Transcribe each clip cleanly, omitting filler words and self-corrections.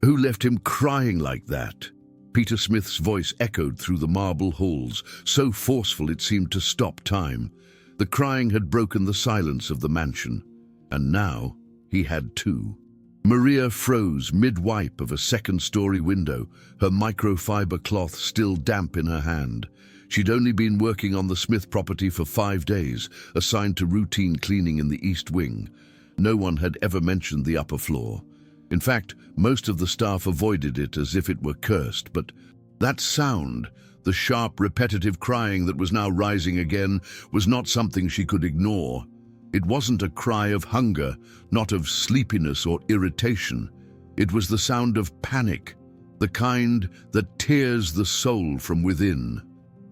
Who left him crying like that? Peter Smith's voice echoed through the marble halls, so forceful it seemed to stop time. The crying had broken the silence of the mansion, and now he had too. Maria froze mid-wipe of a second-story window, her microfiber cloth still damp in her hand. She'd only been working on the Smith property for 5 days, assigned to routine cleaning in the East Wing. No one had ever mentioned the upper floor. In fact, most of the staff avoided it as if it were cursed, but that sound, the sharp, repetitive crying that was now rising again, was not something she could ignore. It wasn't a cry of hunger, not of sleepiness or irritation. It was the sound of panic, the kind that tears the soul from within.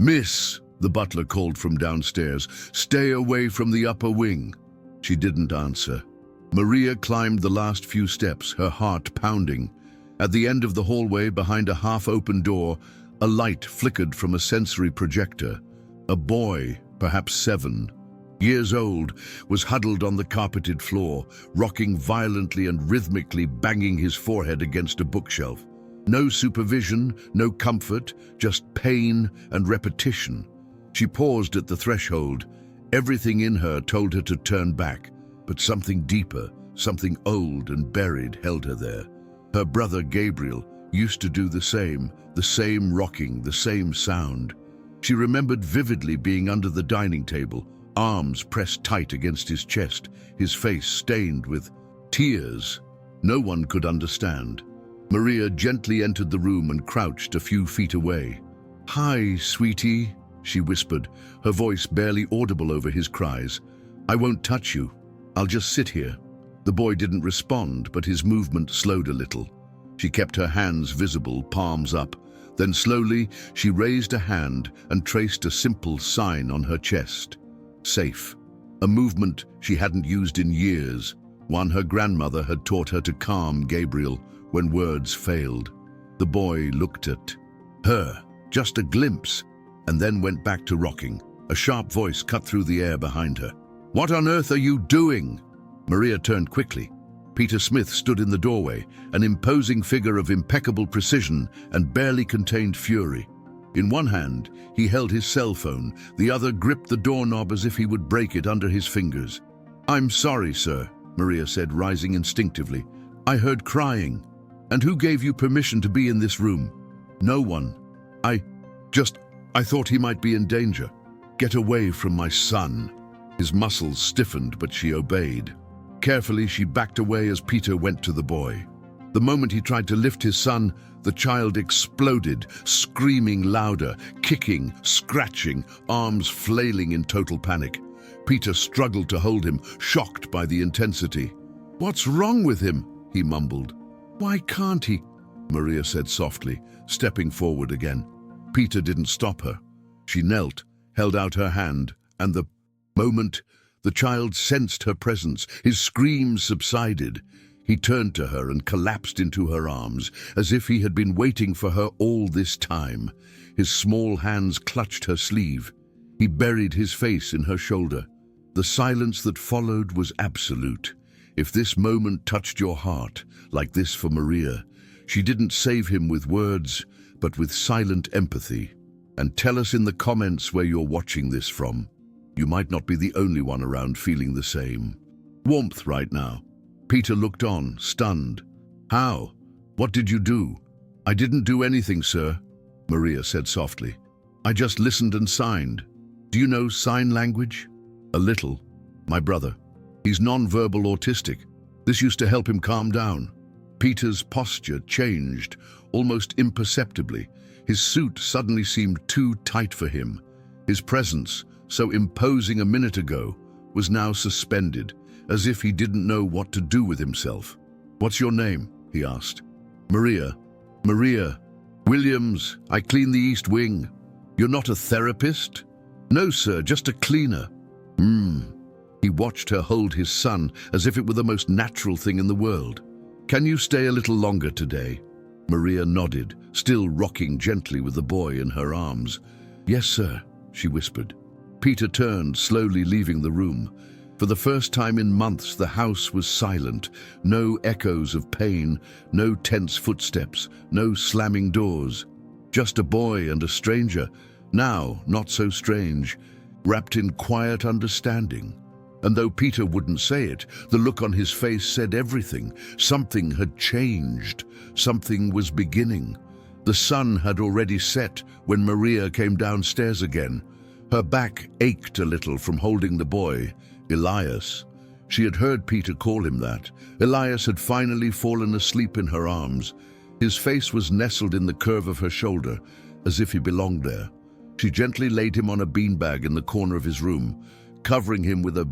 "Miss," the butler called from downstairs, "stay away from the upper wing." She didn't answer. Maria climbed the last few steps, her heart pounding. At the end of the hallway, behind a half-open door, a light flickered from a sensory projector. A boy, perhaps 7 years old, was huddled on the carpeted floor, rocking violently and rhythmically, banging his forehead against a bookshelf. No supervision, no comfort, just pain and repetition. She paused at the threshold. Everything in her told her to turn back, but something deeper, something old and buried, held her there. Her brother Gabriel used to do the same rocking, the same sound. She remembered vividly being under the dining table, arms pressed tight against his chest, his face stained with tears. No one could understand. Maria gently entered the room and crouched a few feet away. "Hi, sweetie," she whispered, her voice barely audible over his cries. "I won't touch you. I'll just sit here." The boy didn't respond, but his movement slowed a little. She kept her hands visible, palms up. Then slowly, she raised a hand and traced a simple sign on her chest. Safe. A movement she hadn't used in years, one her grandmother had taught her to calm Gabriel when words failed. The boy looked at her, just a glimpse, and then went back to rocking. A sharp voice cut through the air behind her. "What on earth are you doing?" Maria turned quickly. Peter Smith stood in the doorway, an imposing figure of impeccable precision and barely contained fury. In one hand, he held his cell phone, the other gripped the doorknob as if he would break it under his fingers. "I'm sorry, sir," Maria said, rising instinctively. "I heard crying. And who gave you permission to be in this room?" "No one. I thought he might be in danger. Get away from my son." His muscles stiffened, but she obeyed. Carefully, she backed away as Peter went to the boy. The moment he tried to lift his son, the child exploded, screaming louder, kicking, scratching, arms flailing in total panic. Peter struggled to hold him, shocked by the intensity. "What's wrong with him?" he mumbled. "Why can't he?" Maria said softly, stepping forward again. Peter didn't stop her. She knelt, held out her hand, and the moment the child sensed her presence, his screams subsided. He turned to her and collapsed into her arms, as if he had been waiting for her all this time. His small hands clutched her sleeve. He buried his face in her shoulder. The silence that followed was absolute. If this moment touched your heart, like this for Maria, she didn't save him with words, but with silent empathy. And tell us in the comments where you're watching this from. You might not be the only one around feeling the same. Warmth right now. Peter looked on, stunned. "How? What did you do?" "I didn't do anything, sir," Maria said softly. "I just listened and signed. Do you know sign language?" "A little. My brother. He's non-verbal autistic. This used to help him calm down." Peter's posture changed, almost imperceptibly. His suit suddenly seemed too tight for him. His presence, so imposing a minute ago, was now suspended, as if he didn't know what to do with himself. "What's your name?" he asked. "Maria." "Maria. Williams. I clean the East Wing." "You're not a therapist?" "No, sir, just a cleaner." He watched her hold his son as if it were the most natural thing in the world. "Can you stay a little longer today?" Maria nodded, still rocking gently with the boy in her arms. "Yes, sir," she whispered. Peter turned, slowly leaving the room. For the first time in months, the house was silent. No echoes of pain, no tense footsteps, no slamming doors. Just a boy and a stranger, now not so strange, wrapped in quiet understanding. And though Peter wouldn't say it, the look on his face said everything. Something had changed. Something was beginning. The sun had already set when Maria came downstairs again. Her back ached a little from holding the boy, Elias. She had heard Peter call him that. Elias had finally fallen asleep in her arms. His face was nestled in the curve of her shoulder, as if he belonged there. She gently laid him on a beanbag in the corner of his room, covering him with a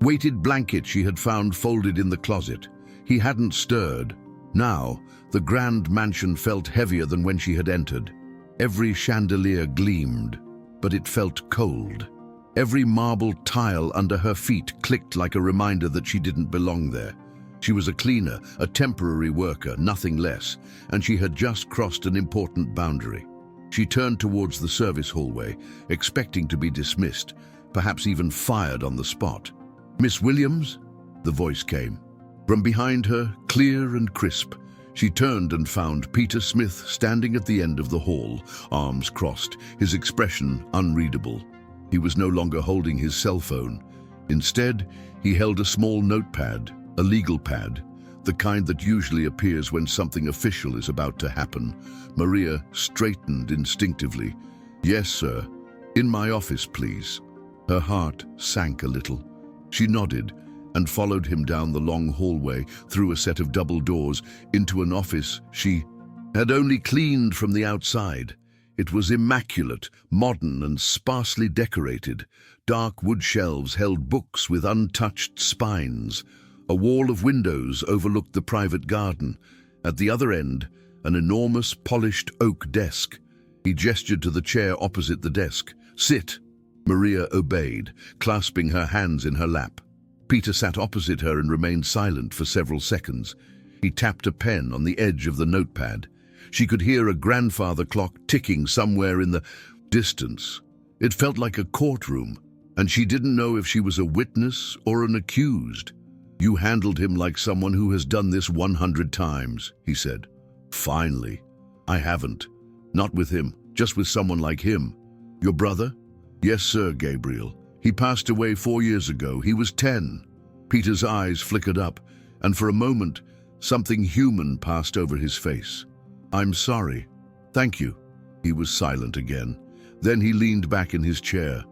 weighted blanket she had found folded in the closet. He hadn't stirred. Now, the grand mansion felt heavier than when she had entered. Every chandelier gleamed, but it felt cold. Every marble tile under her feet clicked like a reminder that she didn't belong there. She was a cleaner, a temporary worker, nothing less, and she had just crossed an important boundary. She turned towards the service hallway, expecting to be dismissed, perhaps even fired on the spot. "Miss Williams?" the voice came. From behind her, clear and crisp, she turned and found Peter Smith standing at the end of the hall, arms crossed, his expression unreadable. He was no longer holding his cell phone. Instead, he held a small notepad, a legal pad, the kind that usually appears when something official is about to happen. Maria straightened instinctively. "Yes, sir. In my office, please." Her heart sank a little. She nodded and followed him down the long hallway, through a set of double doors, into an office she had only cleaned from the outside. It was immaculate, modern and sparsely decorated. Dark wood shelves held books with untouched spines. A wall of windows overlooked the private garden. At the other end, an enormous polished oak desk. He gestured to the chair opposite the desk. "Sit." Maria obeyed, clasping her hands in her lap. Peter sat opposite her and remained silent for several seconds. He tapped a pen on the edge of the notepad. She could hear a grandfather clock ticking somewhere in the distance. It felt like a courtroom, and she didn't know if she was a witness or an accused. "You handled him like someone who has done this 100 times, he said. "Finally." "I haven't. Not with him, just with someone like him." "Your brother?" "Yes, sir, Gabriel. He passed away 4 years ago. He was 10. Peter's eyes flickered up, and for a moment, something human passed over his face. "I'm sorry." "Thank you." He was silent again. Then he leaned back in his chair.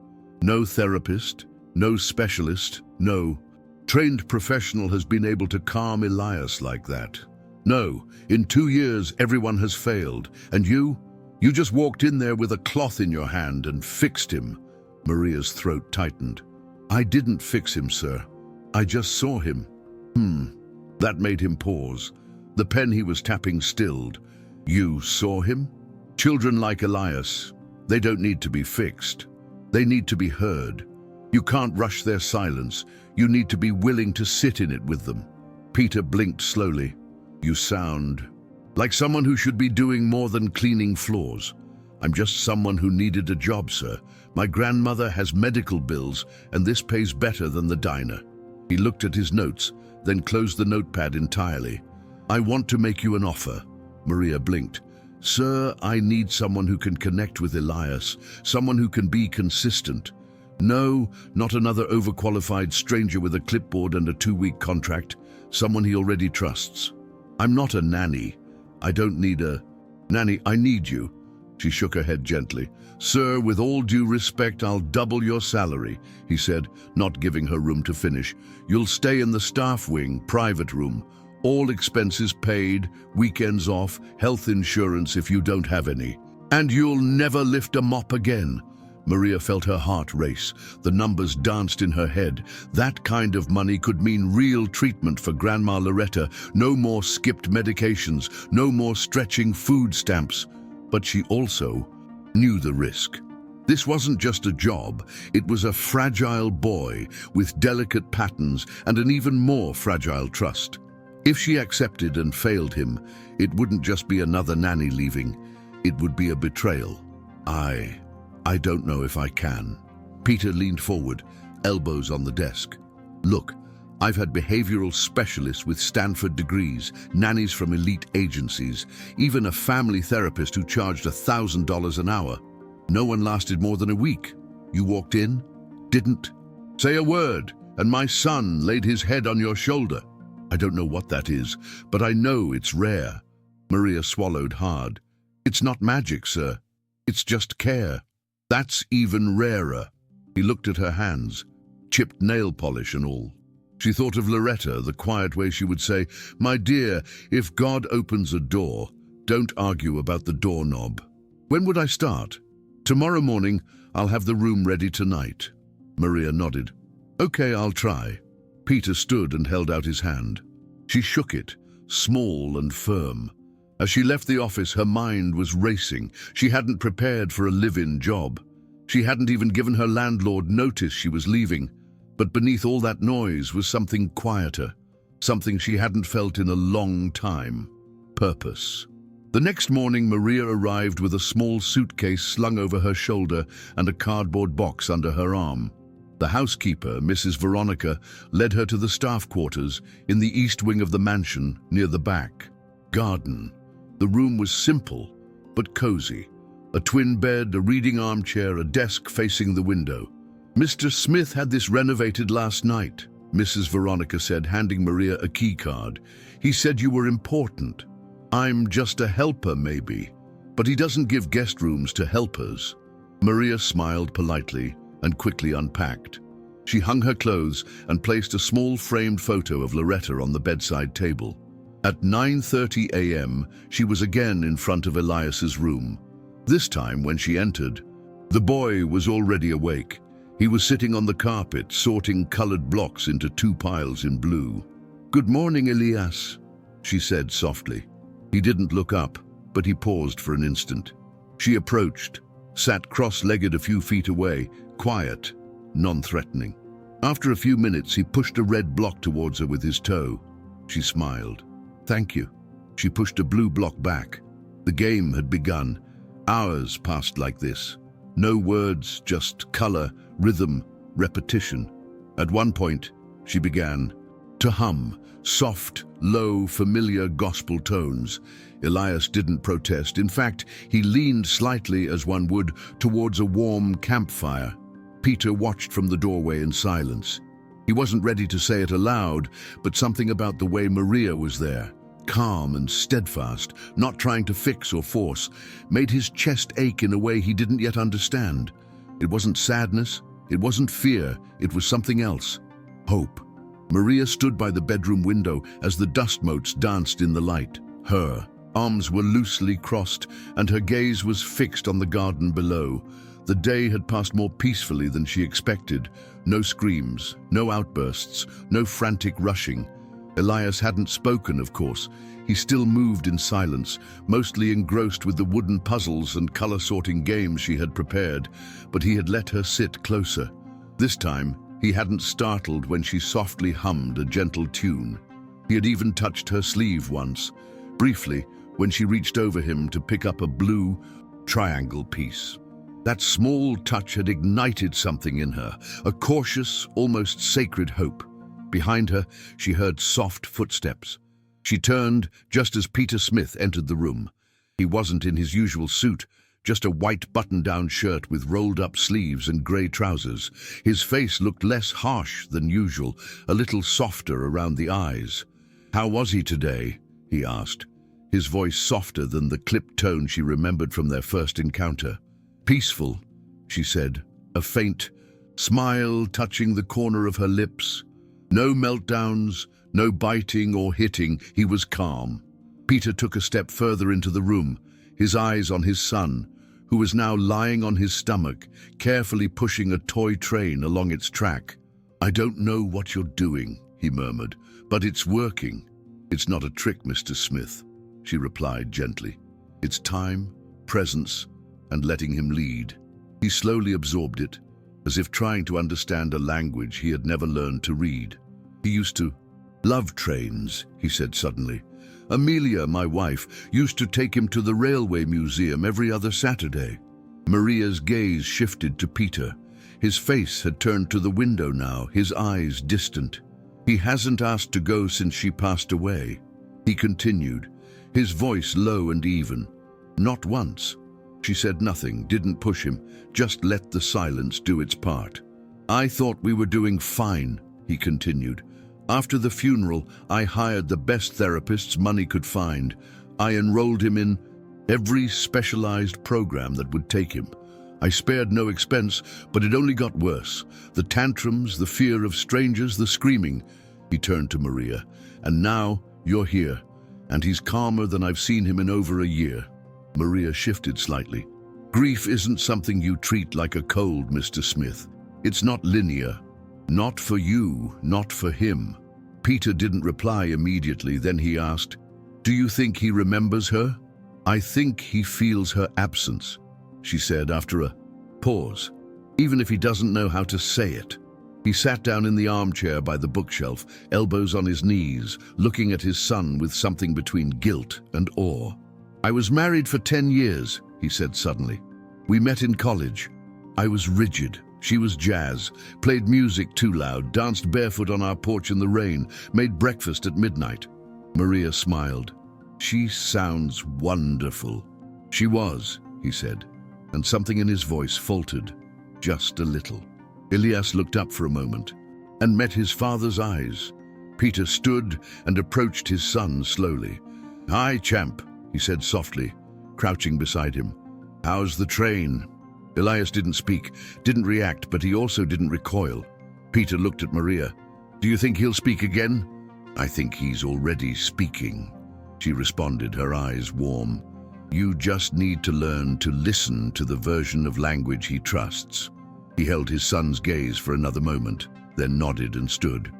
"No therapist, no specialist, no trained professional has been able to calm Elias like that. No, in 2 years everyone has failed, and you just walked in there with a cloth in your hand and fixed him." Maria's throat tightened. "I didn't fix him, sir. I just saw him." That made him pause. The pen he was tapping stilled. "You saw him?" "Children like Elias, they don't need to be fixed. They need to be heard. You can't rush their silence. You need to be willing to sit in it with them." Peter blinked slowly. "You sound like someone who should be doing more than cleaning floors." "I'm just someone who needed a job, sir. My grandmother has medical bills, and this pays better than the diner." He looked at his notes, then closed the notepad entirely. "I want to make you an offer." Maria blinked. "Sir, I need someone who can connect with Elias, someone who can be consistent. No, not another overqualified stranger with a clipboard and a 2-week contract. Someone he already trusts. I'm not a nanny. I don't need a nanny. I need you." She shook her head gently. "Sir, with all due respect, I'll double your salary," he said, not giving her room to finish. "You'll stay in the staff wing, private room. All expenses paid, weekends off, health insurance if you don't have any. And you'll never lift a mop again." Maria felt her heart race. The numbers danced in her head. That kind of money could mean real treatment for Grandma Loretta. No more skipped medications, no more stretching food stamps. But she also knew the risk. This wasn't just a job. It was a fragile boy with delicate patterns and an even more fragile trust. If she accepted and failed him, it wouldn't just be another nanny leaving. It would be a betrayal. I don't know if I can." Peter leaned forward, elbows on the desk. Look, I've had behavioral specialists with Stanford degrees, nannies from elite agencies, even a family therapist who charged $1,000 an hour. No one lasted more than a week. You walked in, didn't say a word, and my son laid his head on your shoulder. I don't know what that is, but I know it's rare. Maria swallowed hard. It's not magic, sir. It's just care. That's even rarer. He looked at her hands, chipped nail polish and all. She thought of Loretta, the quiet way she would say, "My dear, if God opens a door, don't argue about the doorknob." When would I start? Tomorrow morning. I'll have the room ready tonight. Maria nodded. Okay, I'll try. Peter stood and held out his hand. She shook it, small and firm. As she left the office, her mind was racing. She hadn't prepared for a live-in job. She hadn't even given her landlord notice she was leaving. But beneath all that noise was something quieter, something she hadn't felt in a long time. Purpose. The next morning, Maria arrived with a small suitcase slung over her shoulder and a cardboard box under her arm. The housekeeper, Mrs. Veronica, led her to the staff quarters in the east wing of the mansion near the back. Garden. The room was simple, but cozy. A twin bed, a reading armchair, a desk facing the window. "Mr. Smith had this renovated last night," Mrs. Veronica said, handing Maria a key card. "He said you were important. I'm just a helper, maybe, but he doesn't give guest rooms to helpers." Maria smiled politely and quickly unpacked. She hung her clothes and placed a small framed photo of Loretta on the bedside table. At 9:30 a.m., she was again in front of Elias's room. This time, when she entered, the boy was already awake. He was sitting on the carpet, sorting colored blocks into 2 piles in blue. "Good morning, Elias," she said softly. He didn't look up, but he paused for an instant. She approached, sat cross-legged a few feet away, quiet, non-threatening. After a few minutes, he pushed a red block towards her with his toe. She smiled. "Thank you." She pushed a blue block back. The game had begun. Hours passed like this. No words, just color, rhythm, repetition. At one point, she began to hum, soft, low, familiar gospel tones. Elias didn't protest. In fact, he leaned slightly, as one would, towards a warm campfire. Peter watched from the doorway in silence. He wasn't ready to say it aloud, but something about the way Maria was there, calm and steadfast, not trying to fix or force, made his chest ache in a way he didn't yet understand. It wasn't sadness, it wasn't fear, it was something else. Hope. Maria stood by the bedroom window as the dust motes danced in the light. Her arms were loosely crossed, and her gaze was fixed on the garden below. The day had passed more peacefully than she expected. No screams, no outbursts, no frantic rushing. Elias hadn't spoken, of course. He still moved in silence, mostly engrossed with the wooden puzzles and color-sorting games she had prepared, but he had let her sit closer. This time, he hadn't startled when she softly hummed a gentle tune. He had even touched her sleeve once, briefly, when she reached over him to pick up a blue triangle piece. That small touch had ignited something in her, a cautious, almost sacred hope. Behind her, she heard soft footsteps. She turned just as Peter Smith entered the room. He wasn't in his usual suit, just a white button-down shirt with rolled-up sleeves and grey trousers. His face looked less harsh than usual, a little softer around the eyes. "How was he today?" he asked, his voice softer than the clipped tone she remembered from their first encounter. "Peaceful," she said, a faint smile touching the corner of her lips. No meltdowns, no biting or hitting. He was calm. Peter took a step further into the room, his eyes on his son, who was now lying on his stomach, carefully pushing a toy train along its track. "I don't know what you're doing," he murmured, "but it's working." "It's not a trick, Mr. Smith," she replied gently. "It's time, presence, and letting him lead." He slowly absorbed it, as if trying to understand a language he had never learned to read. "He used to love trains," he said suddenly. "Amelia, my wife, used to take him to the railway museum every other Saturday." Maria's gaze shifted to Peter. His face had turned to the window now, his eyes distant. "He hasn't asked to go since she passed away," he continued, his voice low and even. "Not once." She said nothing, didn't push him, just let the silence do its part. "I thought we were doing fine," he continued. "After the funeral, I hired the best therapists money could find. I enrolled him in every specialized program that would take him. I spared no expense, but it only got worse. The tantrums, the fear of strangers, the screaming." He turned to Maria. "And now you're here, and he's calmer than I've seen him in over a year." Maria shifted slightly. "Grief isn't something you treat like a cold, Mr. Smith. It's not linear. Not for you, not for him." Peter didn't reply immediately. Then he asked, "Do you think he remembers her?" "I think he feels her absence," she said after a pause, "even if he doesn't know how to say it." He sat down in the armchair by the bookshelf, elbows on his knees, looking at his son with something between guilt and awe. "I was married for 10 years, he said suddenly. "We met in college. I was rigid. She was jazz, played music too loud, danced barefoot on our porch in the rain, made breakfast at midnight." Maria smiled. "She sounds wonderful." "She was," he said, and something in his voice faltered, just a little. Elias looked up for a moment and met his father's eyes. Peter stood and approached his son slowly. "Hi, champ," he said softly, crouching beside him. "How's the train?" Elias didn't speak, didn't react, but he also didn't recoil. Peter looked at Maria. "Do you think he'll speak again?" "I think he's already speaking," she responded, her eyes warm. "You just need to learn to listen to the version of language he trusts." He held his son's gaze for another moment, then nodded and stood.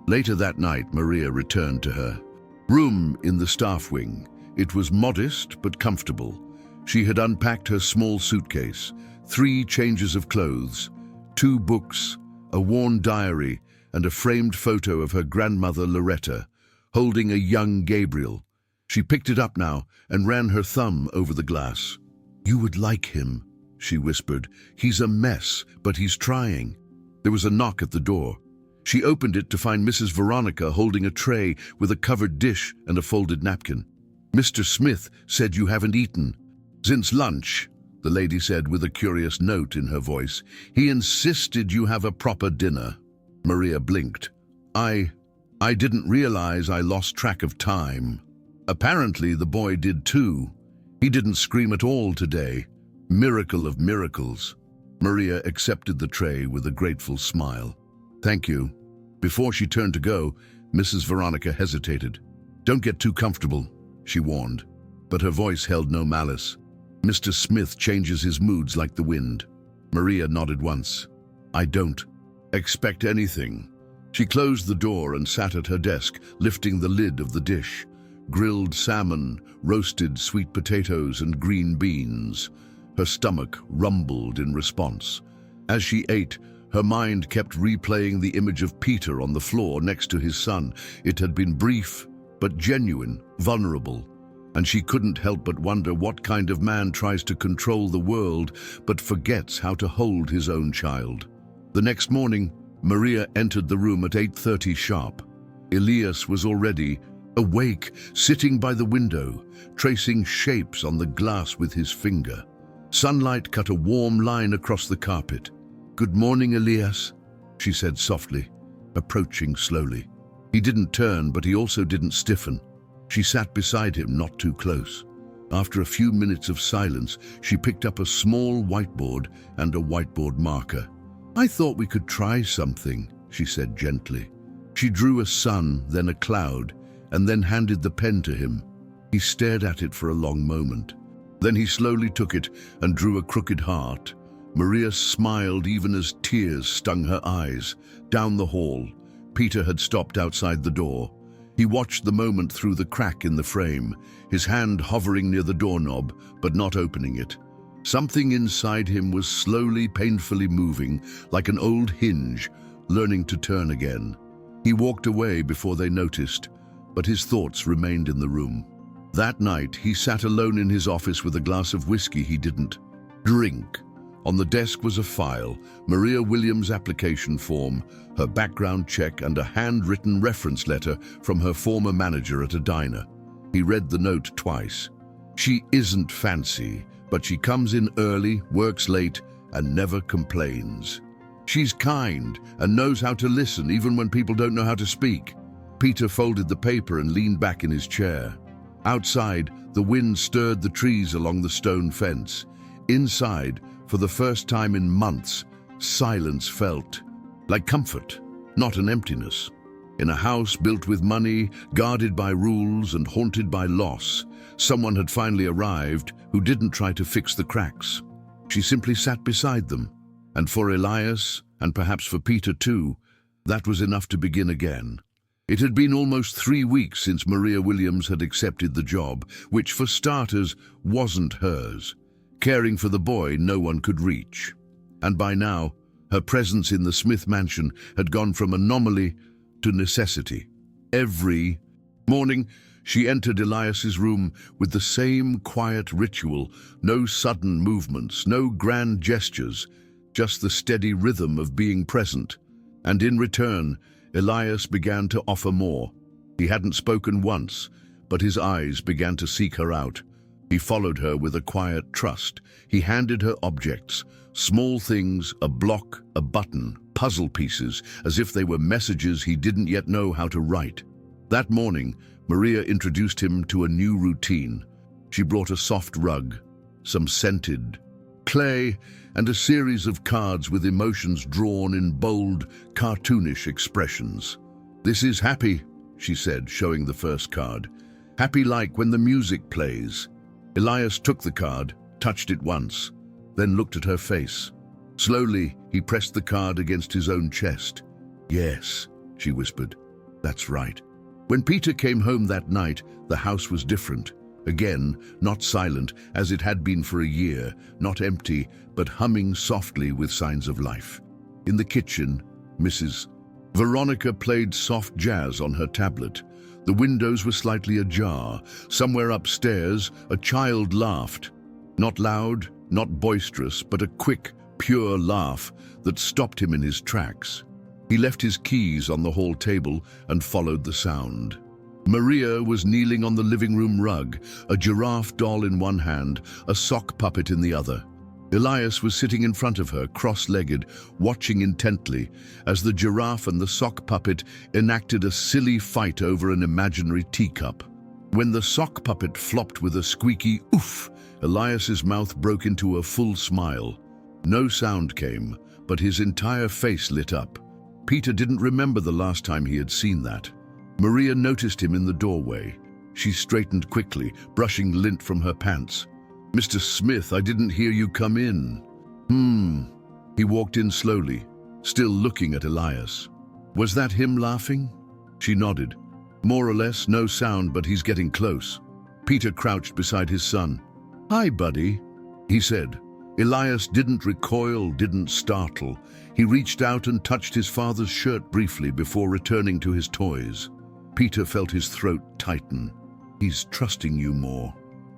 Later that night, Maria returned to her room in the staff wing. It was modest but comfortable. She had unpacked her small suitcase, 3 changes of clothes, 2 books, a worn diary, and a framed photo of her grandmother Loretta, holding a young Gabriel. She picked it up now and ran her thumb over the glass. "You would like him," she whispered. "He's a mess, but he's trying." There was a knock at the door. She opened it to find Mrs. Veronica holding a tray with a covered dish and a folded napkin. "Mr. Smith said you haven't eaten." "Since lunch," the lady said with a curious note in her voice. "He insisted you have a proper dinner." Maria blinked. I didn't realize I lost track of time." Apparently the boy did too. He didn't scream at all today. Miracle of miracles. Maria accepted the tray with a grateful smile. "Thank you." Before she turned to go, Mrs. Veronica hesitated. "Don't get too comfortable," she warned, but her voice held no malice. "Mr. Smith changes his moods like the wind." Maria nodded once. "I don't expect anything." She closed the door and sat at her desk, lifting the lid of the dish. Grilled salmon, roasted sweet potatoes, and green beans. Her stomach rumbled in response. As she ate, her mind kept replaying the image of Peter on the floor next to his son. It had been brief, but genuine, vulnerable. And she couldn't help but wonder what kind of man tries to control the world but forgets how to hold his own child. The next morning, Maria entered the room at 8:30 sharp. Elias was already awake, sitting by the window, tracing shapes on the glass with his finger. Sunlight cut a warm line across the carpet. "Good morning, Elias," she said softly, approaching slowly. He didn't turn, but he also didn't stiffen. She sat beside him, not too close. After a few minutes of silence, she picked up a small whiteboard and a whiteboard marker. "I thought we could try something," she said gently. She drew a sun, then a cloud, and then handed the pen to him. He stared at it for a long moment. Then he slowly took it and drew a crooked heart. Maria smiled even as tears stung her eyes. Down the hall, Peter had stopped outside the door. He watched the moment through the crack in the frame, his hand hovering near the doorknob, but not opening it. Something inside him was slowly, painfully moving, like an old hinge, learning to turn again. He walked away before they noticed, but his thoughts remained in the room. That night, he sat alone in his office with a glass of whiskey he didn't drink, On the desk was a file, Maria Williams' application form, her background check, and a handwritten reference letter from her former manager at a diner. He read the note twice. She isn't fancy, but she comes in early, works late, and never complains. She's kind and knows how to listen even when people don't know how to speak. Peter folded the paper and leaned back in his chair. Outside, the wind stirred the trees along the stone fence. Inside, for the first time in months, silence felt like comfort, not an emptiness. In a house built with money, guarded by rules and haunted by loss, someone had finally arrived who didn't try to fix the cracks. She simply sat beside them. And for Elias, and perhaps for Peter too, that was enough to begin again. It had been almost 3 weeks since Maria Williams had accepted the job, which for starters wasn't hers. Caring for the boy no one could reach. And by now, her presence in the Smith mansion had gone from anomaly to necessity. Every morning, she entered Elias's room with the same quiet ritual, no sudden movements, no grand gestures, just the steady rhythm of being present. And in return, Elias began to offer more. He hadn't spoken once, but his eyes began to seek her out. He followed her with a quiet trust. He handed her objects, small things, a block, a button, puzzle pieces, as if they were messages he didn't yet know how to write. That morning, Maria introduced him to a new routine. She brought a soft rug, some scented clay, and a series of cards with emotions drawn in bold, cartoonish expressions. "This is happy," she said, showing the first card. "Happy like when the music plays." Elias took the card, touched it once, then looked at her face. Slowly, he pressed the card against his own chest. "Yes," she whispered. "That's right." When Peter came home that night, the house was different. Again, not silent, as it had been for a year, not empty, but humming softly with signs of life. In the kitchen, Mrs. Veronica played soft jazz on her tablet. The windows were slightly ajar. Somewhere upstairs, a child laughed. Not loud, not boisterous, but a quick, pure laugh that stopped him in his tracks. He left his keys on the hall table and followed the sound. Maria was kneeling on the living room rug, a giraffe doll in one hand, a sock puppet in the other. Elias was sitting in front of her, cross-legged, watching intently, as the giraffe and the sock puppet enacted a silly fight over an imaginary teacup. When the sock puppet flopped with a squeaky oof, Elias's mouth broke into a full smile. No sound came, but his entire face lit up. Peter didn't remember the last time he had seen that. Maria noticed him in the doorway. She straightened quickly, brushing lint from her pants. "Mr. Smith, I didn't hear you come in." He walked in slowly, still looking at Elias. "Was that him laughing?" She nodded. "More or less, no sound, but he's getting close." Peter crouched beside his son. "Hi, buddy," he said. Elias didn't recoil, didn't startle. He reached out and touched his father's shirt briefly before returning to his toys. Peter felt his throat tighten. "He's trusting you more,"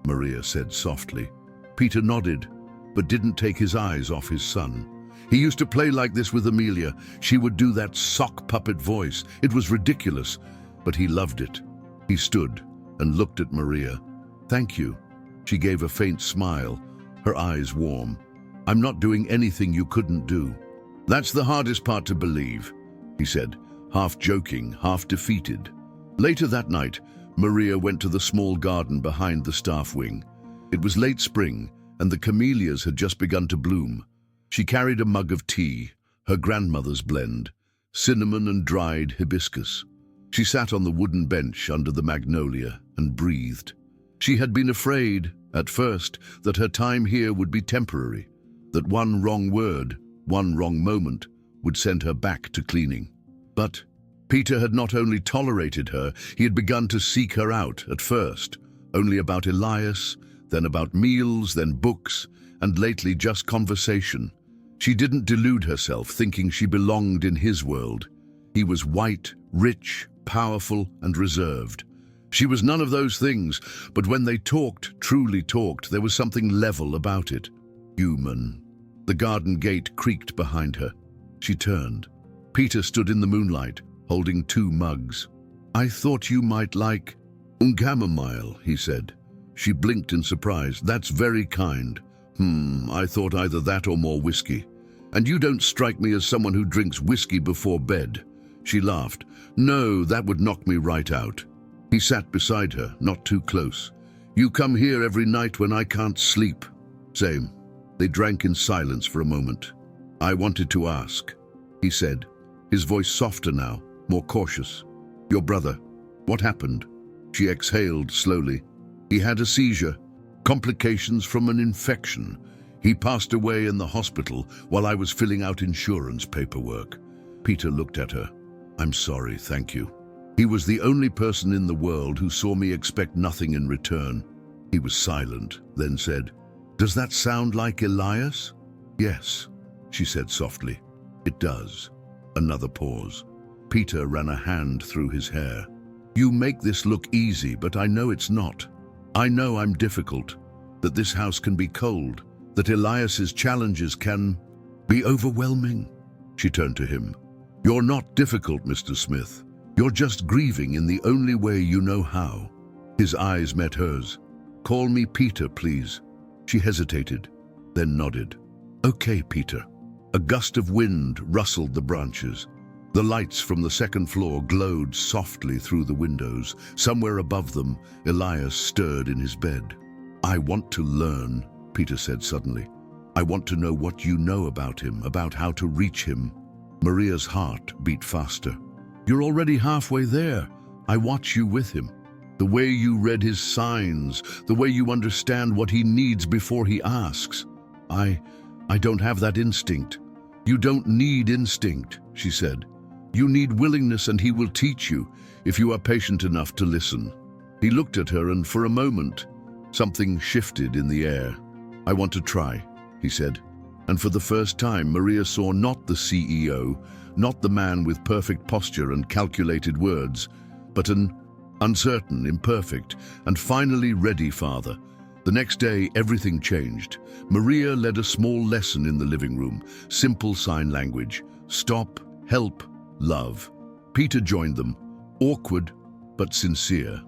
Maria said softly. Peter nodded, but didn't take his eyes off his son. He used to play like this with Amelia. She would do that sock puppet voice. It was ridiculous, but he loved it. He stood and looked at Maria. "Thank you." She gave a faint smile, her eyes warm. "I'm not doing anything you couldn't do." "That's the hardest part to believe," he said, half joking, half defeated. Later that night, Maria went to the small garden behind the staff wing. It was late spring, and the camellias had just begun to bloom. She carried a mug of tea, her grandmother's blend, cinnamon and dried hibiscus. She sat on the wooden bench under the magnolia and breathed. She had been afraid, at first, that her time here would be temporary, that one wrong word, one wrong moment, would send her back to cleaning. But Peter had not only tolerated her, he had begun to seek her out at first, only about Elias, then about meals, then books, and lately just conversation. She didn't delude herself, thinking she belonged in his world. He was white, rich, powerful, and reserved. She was none of those things, but when they talked, truly talked, there was something level about it. Human. The garden gate creaked behind her. She turned. Peter stood in the moonlight, holding 2 mugs. "I thought you might like chamomile," he said. She blinked in surprise. "That's very kind. I thought either that or more whiskey. And you don't strike me as someone who drinks whiskey before bed." She laughed. "No, that would knock me right out." He sat beside her, not too close. "You come here every night when I can't sleep." "Same." They drank in silence for a moment. "I wanted to ask," he said, his voice softer now, more cautious. "Your brother, what happened?" She exhaled slowly. "He had a seizure, complications from an infection. He passed away in the hospital while I was filling out insurance paperwork." Peter looked at her. "I'm sorry, thank you. He was the only person in the world who saw me expect nothing in return." He was silent, then said, "Does that sound like Elias?" "Yes," she said softly. "It does." Another pause. Peter ran a hand through his hair. "You make this look easy, but I know it's not. I know I'm difficult, that this house can be cold, that Elias's challenges can be overwhelming." She turned to him. "You're not difficult, Mr. Smith. You're just grieving in the only way you know how." His eyes met hers. "Call me Peter, please." She hesitated, then nodded. "Okay, Peter." A gust of wind rustled the branches. The lights from the second floor glowed softly through the windows. Somewhere above them, Elias stirred in his bed. "I want to learn," Peter said suddenly. "I want to know what you know about him, about how to reach him." Maria's heart beat faster. "You're already halfway there. I watch you with him. The way you read his signs, the way you understand what he needs before he asks. I don't have that instinct." "You don't need instinct," she said. "You need willingness, and he will teach you, if you are patient enough to listen." He looked at her, and for a moment, something shifted in the air. "I want to try," he said. And for the first time, Maria saw not the CEO, not the man with perfect posture and calculated words, but an uncertain, imperfect, and finally ready father. The next day, everything changed. Maria led a small lesson in the living room, simple sign language: stop, help, love. Peter joined them, awkward but sincere.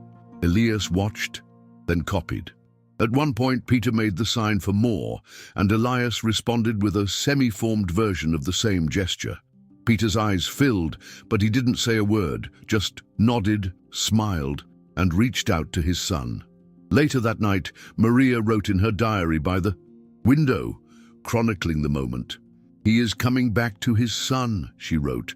Elias watched, then copied. At one point, Peter made the sign for more, and Elias responded with a semi-formed version of the same gesture. Peter's eyes filled, but he didn't say a word, just nodded, smiled, and reached out to his son. Later that night, Maria wrote in her diary by the window, chronicling the moment. "He is coming back to his son," she wrote,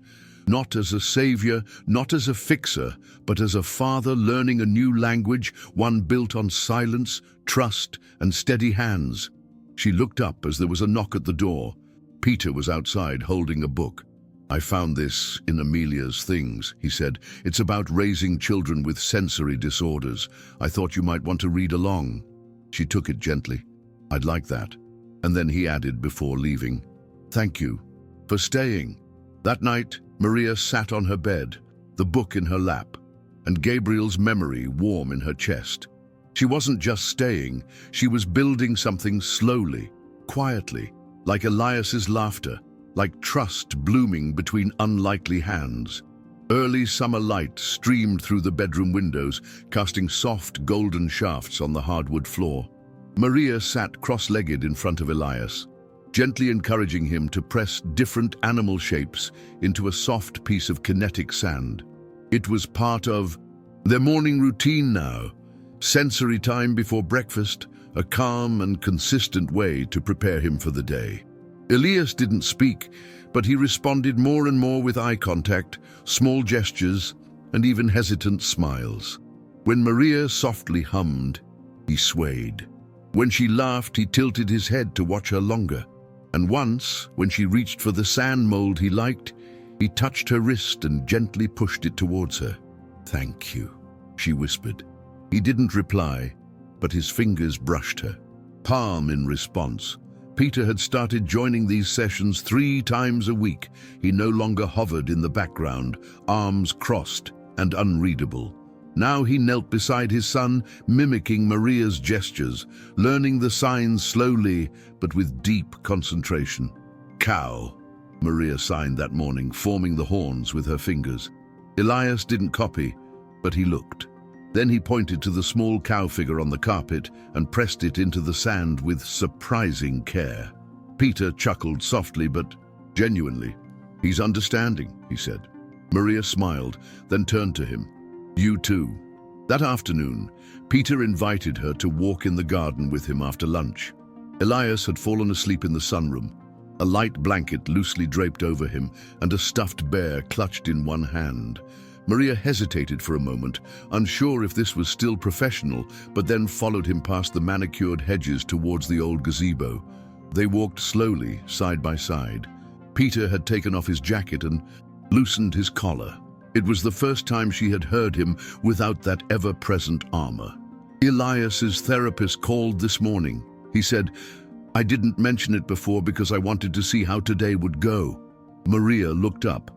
"not as a savior, not as a fixer, but as a father learning a new language, one built on silence, trust, and steady hands." She looked up as there was a knock at the door. Peter was outside holding a book. "I found this in Amelia's things," he said. "It's about raising children with sensory disorders. I thought you might want to read along." She took it gently. "I'd like that." And then he added before leaving, "Thank you for staying." That night, Maria sat on her bed, the book in her lap, and Gabriel's memory warm in her chest. She wasn't just staying, she was building something slowly, quietly, like Elias's laughter, like trust blooming between unlikely hands. Early summer light streamed through the bedroom windows, casting soft golden shafts on the hardwood floor. Maria sat cross-legged in front of Elias, gently encouraging him to press different animal shapes into a soft piece of kinetic sand. It was part of their morning routine now, sensory time before breakfast, a calm and consistent way to prepare him for the day. Elias didn't speak, but he responded more and more with eye contact, small gestures, and even hesitant smiles. When Maria softly hummed, he swayed. When she laughed, he tilted his head to watch her longer. And once, when she reached for the sand mold he liked, he touched her wrist and gently pushed it towards her. "Thank you," she whispered. He didn't reply, but his fingers brushed her palm in response. Peter had started joining these sessions 3 times a week. He no longer hovered in the background, arms crossed and unreadable. Now he knelt beside his son, mimicking Maria's gestures, learning the signs slowly but with deep concentration. Cow, Maria signed that morning, forming the horns with her fingers. Elias didn't copy, but he looked. Then he pointed to the small cow figure on the carpet and pressed it into the sand with surprising care. Peter chuckled softly but genuinely. "He's understanding," he said. Maria smiled, then turned to him. "You too." That afternoon, Peter invited her to walk in the garden with him after lunch. Elias had fallen asleep in the sunroom, a light blanket loosely draped over him and a stuffed bear clutched in one hand. Maria hesitated for a moment, unsure if this was still professional, but then followed him past the manicured hedges towards the old gazebo. They walked slowly, side by side. Peter had taken off his jacket and loosened his collar. It was the first time she had heard him without that ever-present armor. "Elias's therapist called this morning," he said. "I didn't mention it before because I wanted to see how today would go." Maria looked up.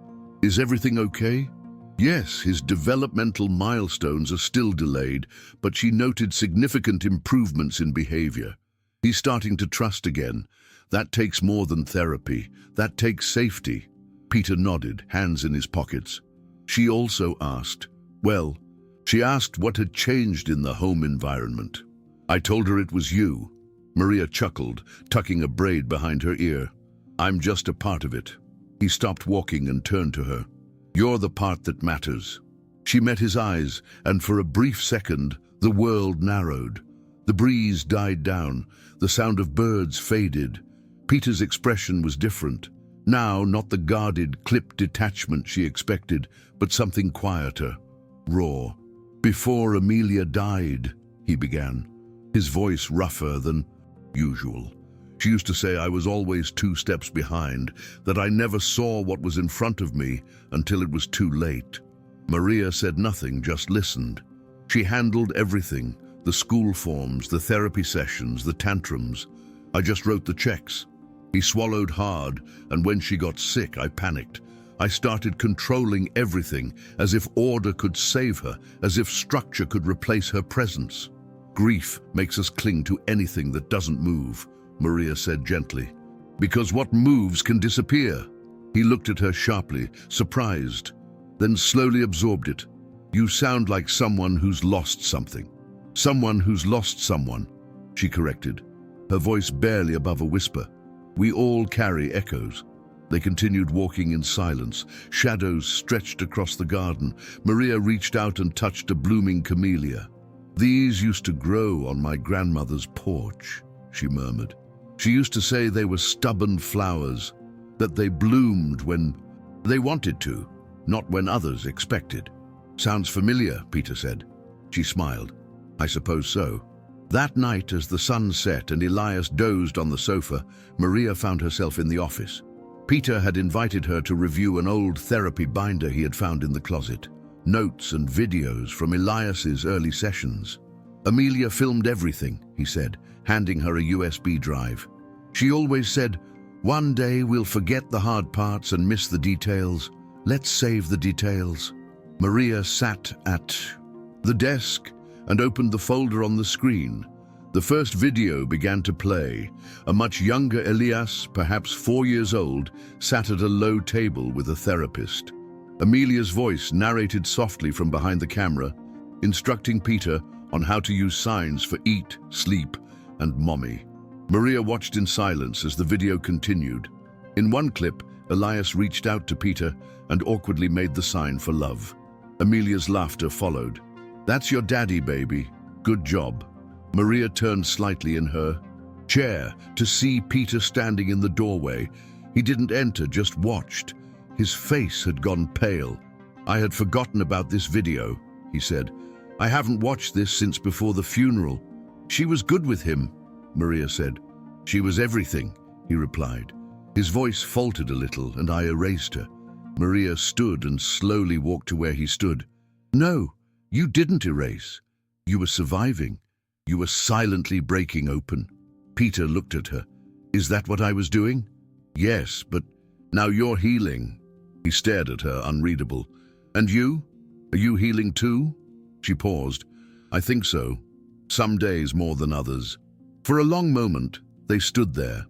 "Is everything okay?" Yes, his developmental milestones are still delayed, but she noted significant improvements in behavior. He's starting to trust again. That takes more than therapy. That takes safety. Peter nodded, hands in his pockets. She also asked, she asked what had changed in the home environment. "I told her it was you." Maria chuckled, tucking a braid behind her ear. "I'm just a part of it." He stopped walking and turned to her. "You're the part that matters." She met his eyes, and for a brief second, the world narrowed. The breeze died down, the sound of birds faded. Peter's expression was different. Now, not the guarded, clipped detachment she expected, but something quieter, raw. "Before Amelia died," he began, his voice rougher than usual. "She used to say I was always 2 steps behind, that I never saw what was in front of me until it was too late." Maria said nothing, just listened. She handled everything, the school forms, the therapy sessions, the tantrums. "I just wrote the checks." He swallowed hard, and when she got sick, I panicked. I started controlling everything, as if order could save her, as if structure could replace her presence. "Grief makes us cling to anything that doesn't move," Maria said gently. "Because what moves can disappear." He looked at her sharply, surprised, then slowly absorbed it. "You sound like someone who's lost something." "Someone who's lost someone," she corrected, her voice barely above a whisper. "We all carry echoes." They continued walking in silence. Shadows stretched across the garden. Maria reached out and touched a blooming camellia. "These used to grow on my grandmother's porch," she murmured. "She used to say they were stubborn flowers, that they bloomed when they wanted to, not when others expected." "Sounds familiar," Peter said. She smiled. "I suppose so." That night, as the sun set and Elias dozed on the sofa, Maria found herself in the office. Peter had invited her to review an old therapy binder he had found in the closet. Notes and videos from Elias's early sessions. "Amelia filmed everything," he said, handing her a USB drive. "She always said, 'One day we'll forget the hard parts and miss the details. Let's save the details.'" Maria sat at the desk and opened the folder on the screen. The first video began to play. A much younger Elias, perhaps 4 years old, sat at a low table with a therapist. Amelia's voice narrated softly from behind the camera, instructing Peter on how to use signs for eat, sleep, and mommy. Maria watched in silence as the video continued. In one clip, Elias reached out to Peter and awkwardly made the sign for love. Amelia's laughter followed. "That's your daddy, baby. Good job." Maria turned slightly in her chair to see Peter standing in the doorway. He didn't enter, just watched. His face had gone pale. "I had forgotten about this video," he said. "I haven't watched this since before the funeral." "She was good with him," Maria said. "She was everything," he replied. His voice faltered a little, and I erased her. Maria stood and slowly walked to where he stood. "No, you didn't erase. You were surviving. You were silently breaking open." Peter looked at her. "Is that what I was doing?" "Yes, but now you're healing." He stared at her, unreadable. "And you? Are you healing too?" She paused. I think so. Some days more than others. For a long moment, they stood there.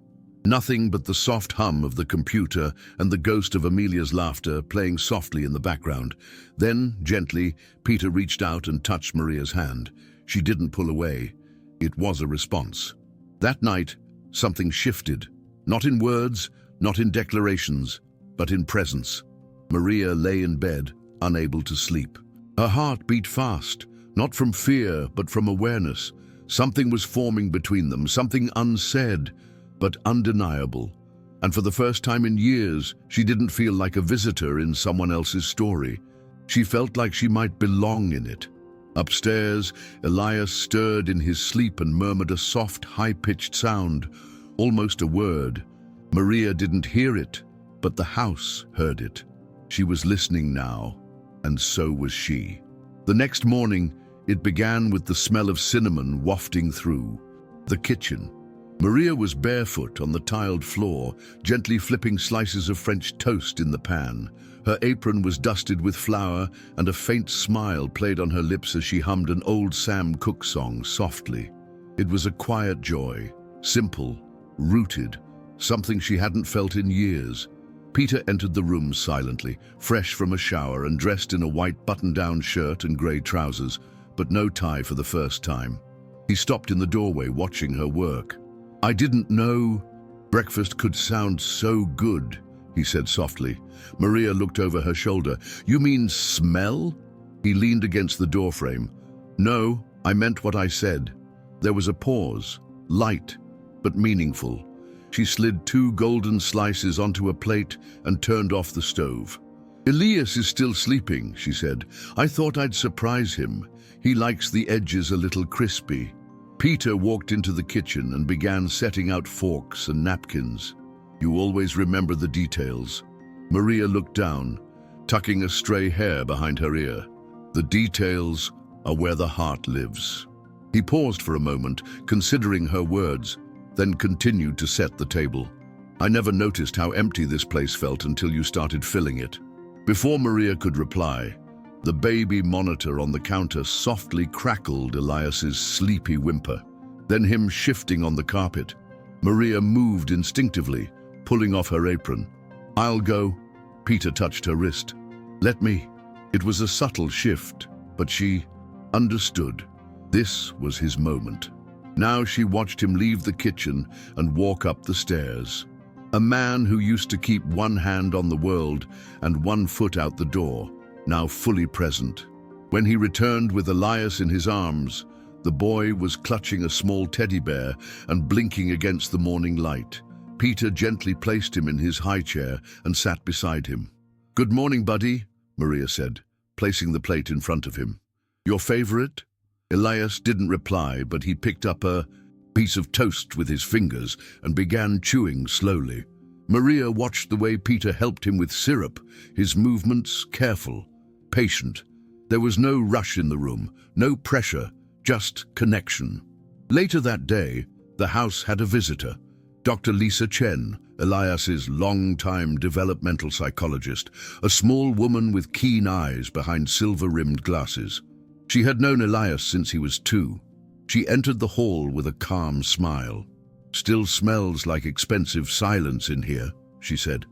Nothing but the soft hum of the computer and the ghost of Amelia's laughter playing softly in the background. Then, gently, Peter reached out and touched Maria's hand. She didn't pull away. It was a response. That night, something shifted. Not in words, not in declarations, but in presence. Maria lay in bed, unable to sleep. Her heart beat fast, not from fear, but from awareness. Something was forming between them, something unsaid, but undeniable. And for the first time in years, she didn't feel like a visitor in someone else's story. She felt like she might belong in it. Upstairs, Elias stirred in his sleep and murmured a soft, high-pitched sound, almost a word. Maria didn't hear it, but the house heard it. She was listening now, and so was she. The next morning, it began with the smell of cinnamon wafting through the kitchen. Maria was barefoot on the tiled floor, gently flipping slices of French toast in the pan. Her apron was dusted with flour, and a faint smile played on her lips as she hummed an old Sam Cooke song softly. It was a quiet joy, simple, rooted, something she hadn't felt in years. Peter entered the room silently, fresh from a shower and dressed in a white button-down shirt and grey trousers, but no tie for the first time. He stopped in the doorway, watching her work. I didn't know breakfast could sound so good, he said softly. Maria looked over her shoulder. You mean smell? He leaned against the doorframe. No, I meant what I said. There was a pause, light, but meaningful. She slid 2 golden slices onto a plate and turned off the stove. Elias is still sleeping, she said. I thought I'd surprise him. He likes the edges a little crispy. Peter walked into the kitchen and began setting out forks and napkins. You always remember the details. Maria looked down, tucking a stray hair behind her ear. The details are where the heart lives. He paused for a moment, considering her words, then continued to set the table. I never noticed how empty this place felt until you started filling it. Before Maria could reply, the baby monitor on the counter softly crackled Elias's sleepy whimper, then him shifting on the carpet. Maria moved instinctively, pulling off her apron. I'll go. Peter touched her wrist. Let me. It was a subtle shift, but she understood. This was his moment. Now she watched him leave the kitchen and walk up the stairs. A man who used to keep one hand on the world and one foot out the door, now fully present. When he returned with Elias in his arms, the boy was clutching a small teddy bear and blinking against the morning light. Peter gently placed him in his high chair and sat beside him. Good morning, buddy, Maria said, placing the plate in front of him. Your favorite? Elias didn't reply, but he picked up a piece of toast with his fingers and began chewing slowly. Maria watched the way Peter helped him with syrup, his movements careful, patient. There was no rush in the room, no pressure, just connection. Later that day, the house had a visitor, Dr. Lisa Chen, Elias's long-time developmental psychologist, a small woman with keen eyes behind silver-rimmed glasses. She had known Elias since he was 2. She entered the hall with a calm smile. Still smells like expensive silence in here, she said.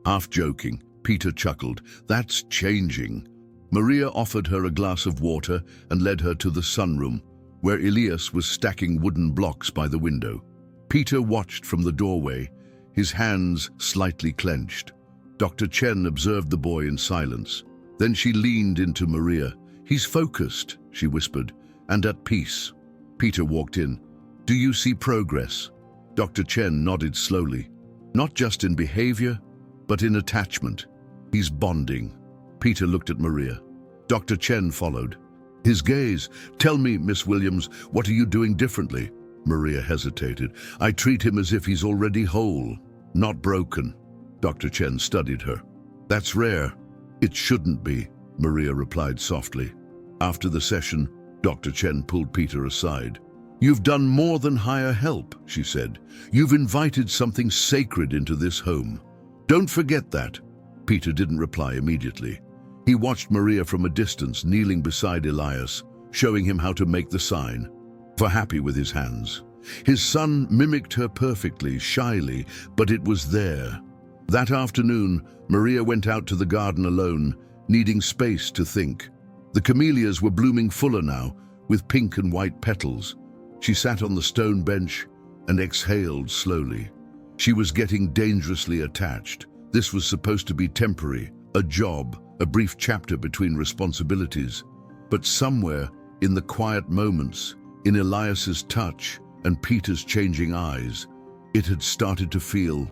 Half joking, Peter chuckled. That's changing. Maria offered her a glass of water and led her to the sunroom, where Elias was stacking wooden blocks by the window. Peter watched from the doorway, his hands slightly clenched. Dr. Chen observed the boy in silence. Then she leaned into Maria. He's focused, she whispered, and at peace. Peter walked in. Do you see progress? Dr. Chen nodded slowly. Not just in behavior, but in attachment. He's bonding. Peter looked at Maria. Dr. Chen followed. His gaze. Tell me, Miss Williams, what are you doing differently? Maria hesitated. I treat him as if he's already whole, not broken. Dr. Chen studied her. That's rare. It shouldn't be, Maria replied softly. After the session, Dr. Chen pulled Peter aside. You've done more than hire help, she said. You've invited something sacred into this home. Don't forget that. Peter didn't reply immediately. He watched Maria from a distance, kneeling beside Elias. showing him how to make the sign, for happy with his hands. His son mimicked her perfectly, shyly, but it was there. That afternoon, Maria went out to the garden alone, needing space to think. The camellias were blooming fuller now, with pink and white petals. She sat on the stone bench and exhaled slowly. She was getting dangerously attached. This was supposed to be temporary, a job, a brief chapter between responsibilities. But somewhere, in the quiet moments, in Elias's touch and Peter's changing eyes, it had started to feel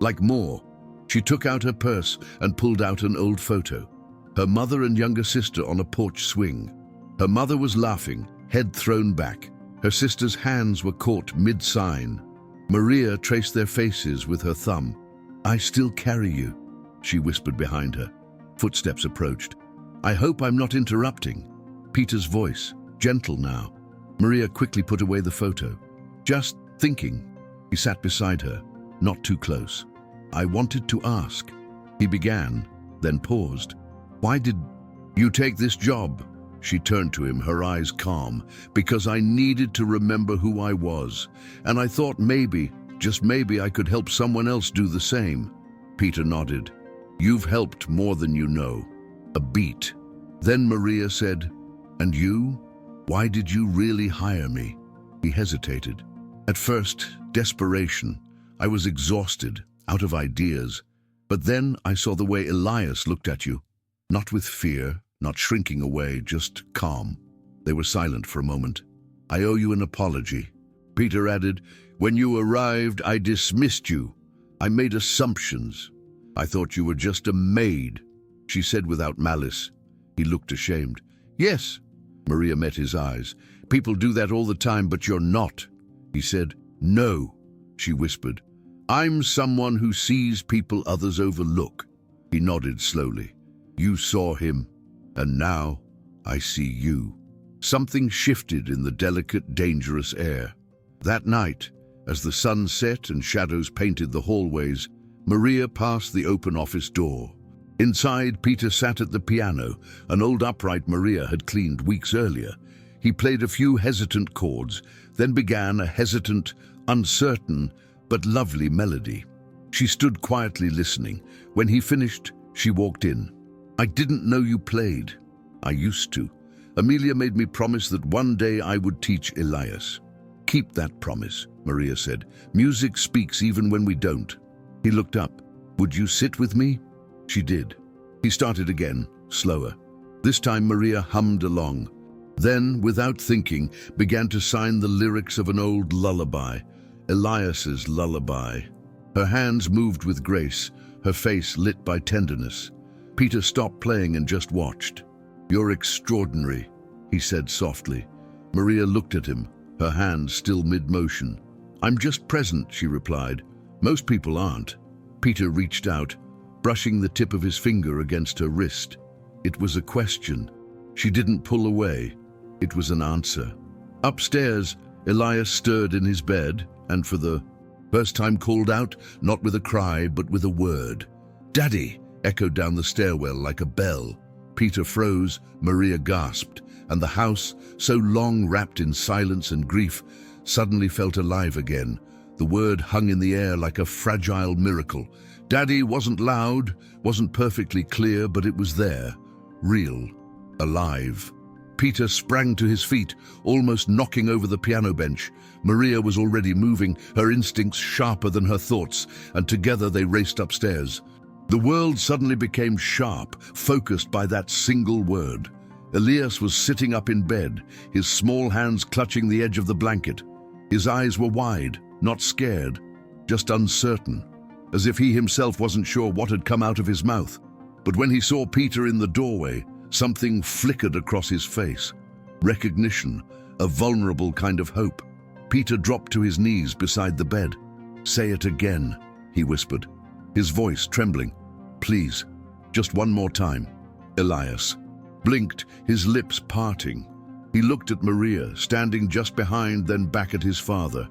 like more. She took out her purse and pulled out an old photo. Her mother and younger sister on a porch swing. Her mother was laughing, head thrown back. Her sister's hands were caught mid-sign. Maria traced their faces with her thumb. "I still carry you," she whispered behind her. Footsteps approached. "I hope I'm not interrupting." Peter's voice, gentle now. Maria quickly put away the photo. "Just thinking." He sat beside her, not too close. "I wanted to ask." He began, then paused. "Why did you take this job?" She turned to him, her eyes calm. "Because I needed to remember who I was, and I thought maybe, just maybe, I could help someone else do the same." Peter nodded. "You've helped more than you know." A beat. Then Maria said, "And you? Why did you really hire me?" He hesitated. "At first, desperation. I was exhausted, out of ideas. But then I saw the way Elias looked at you. Not with fear, not shrinking away, just calm." They were silent for a moment. "I owe you an apology." Peter added, "When you arrived, I dismissed you. I made assumptions. I thought you were just a maid." She said without malice. He looked ashamed. "Yes." Maria met his eyes. "People do that all the time, but you're not." He said, "No," she whispered. "I'm someone who sees people others overlook." He nodded slowly. "You saw him, and now I see you." Something shifted in the delicate, dangerous air. That night, as the sun set and shadows painted the hallways, Maria passed the open office door. Inside, Peter sat at the piano, an old upright Maria had cleaned weeks earlier. He played a few hesitant chords, then began a hesitant, uncertain, but lovely melody. She stood quietly listening. When he finished, she walked in. "I didn't know you played." "I used to. Amelia made me promise that one day I would teach Elias." "Keep that promise," Maria said. "Music speaks even when we don't." He looked up. "Would you sit with me?" She did. He started again, slower. This time Maria hummed along. Then, without thinking, began to sign the lyrics of an old lullaby, Elias's lullaby. Her hands moved with grace, her face lit by tenderness. Peter stopped playing and just watched. "You're extraordinary," he said softly. Maria looked at him, her hands still mid-motion. "I'm just present," she replied. "Most people aren't." Peter reached out, brushing the tip of his finger against her wrist. It was a question. She didn't pull away. It was an answer. Upstairs, Elias stirred in his bed and for the first time called out, not with a cry, but with a word. "Daddy!" echoed down the stairwell like a bell. Peter froze, Maria gasped, and the house, so long wrapped in silence and grief, suddenly felt alive again. The word hung in the air like a fragile miracle. Daddy wasn't loud, wasn't perfectly clear, but it was there, real, alive. Peter sprang to his feet, almost knocking over the piano bench. Maria was already moving, her instincts sharper than her thoughts, and together they raced upstairs. The world suddenly became sharp, focused by that single word. Elias was sitting up in bed, his small hands clutching the edge of the blanket. His eyes were wide, not scared, just uncertain, as if he himself wasn't sure what had come out of his mouth. But when he saw Peter in the doorway, something flickered across his face. Recognition, a vulnerable kind of hope. Peter dropped to his knees beside the bed. "Say it again," he whispered, his voice trembling. "Please, just one more time." Elias blinked, his lips parting. He looked at Maria, standing just behind, then back at his father.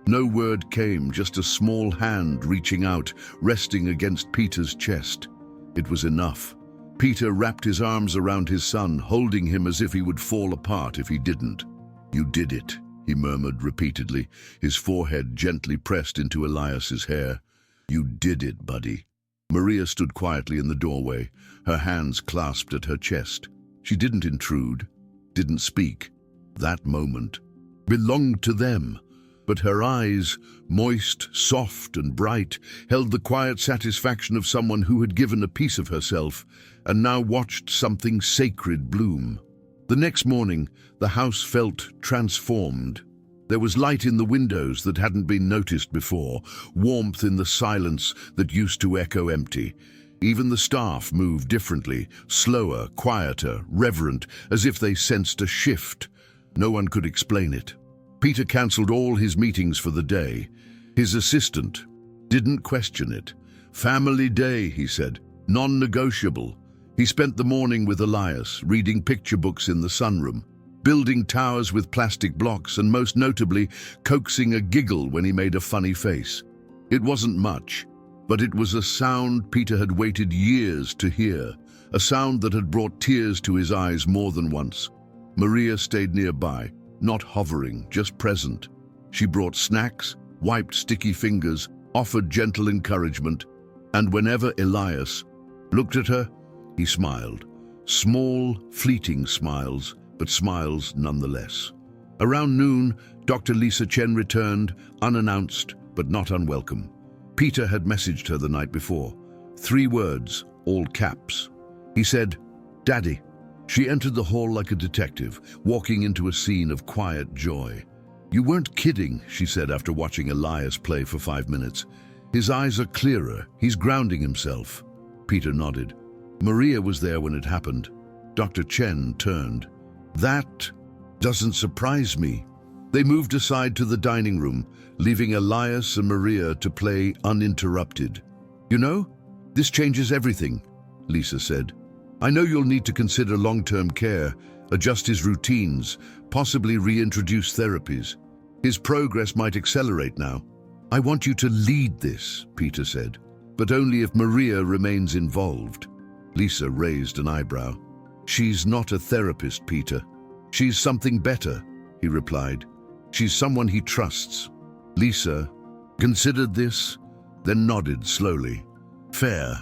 No word came, just a small hand reaching out, resting against Peter's chest. It was enough. Peter wrapped his arms around his son, holding him as if he would fall apart if he didn't. "You did it," he murmured repeatedly, his forehead gently pressed into Elias's hair. "You did it, buddy." Maria stood quietly in the doorway, her hands clasped at her chest. She didn't intrude, didn't speak. That moment belonged to them. But her eyes, moist, soft, and bright, held the quiet satisfaction of someone who had given a piece of herself and now watched something sacred bloom. The next morning, the house felt transformed. There was light in the windows that hadn't been noticed before, warmth in the silence that used to echo empty. Even the staff moved differently, slower, quieter, reverent, as if they sensed a shift. No one could explain it. Peter cancelled all his meetings for the day. His assistant didn't question it. "Family day," he said, "non-negotiable." He spent the morning with Elias, reading picture books in the sunroom, building towers with plastic blocks, and most notably, coaxing a giggle when he made a funny face. It wasn't much, but it was a sound Peter had waited years to hear, a sound that had brought tears to his eyes more than once. Maria stayed nearby, not hovering, just present. She brought snacks, wiped sticky fingers, offered gentle encouragement, and whenever Elias looked at her, he smiled. Small, fleeting smiles, but smiles nonetheless. Around noon, Dr. Lisa Chen returned, unannounced but not unwelcome. Peter had messaged her the night before. 3 words, all caps. He said, "Daddy." She entered the hall like a detective, walking into a scene of quiet joy. "You weren't kidding," she said after watching Elias play for 5 minutes. "His eyes are clearer. He's grounding himself." Peter nodded. Maria was there when it happened. Dr. Chen turned. "That doesn't surprise me." They moved aside to the dining room, leaving Elias and Maria to play uninterrupted. "You know, this changes everything," Lisa said. "I know you'll need to consider long-term care, adjust his routines, possibly reintroduce therapies. His progress might accelerate now." "I want you to lead this," Peter said, "but only if Maria remains involved." Lisa raised an eyebrow. "She's not a therapist, Peter. She's something better," he replied. "She's someone he trusts." Lisa considered this, then nodded slowly. "Fair."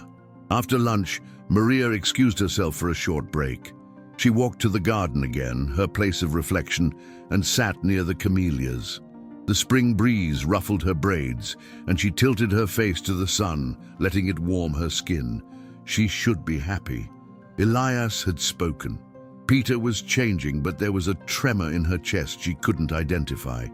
After lunch, Maria excused herself for a short break. She walked to the garden again, her place of reflection, and sat near the camellias. The spring breeze ruffled her braids, and she tilted her face to the sun, letting it warm her skin. She should be happy. Elias had spoken. Peter was changing, but there was a tremor in her chest she couldn't identify.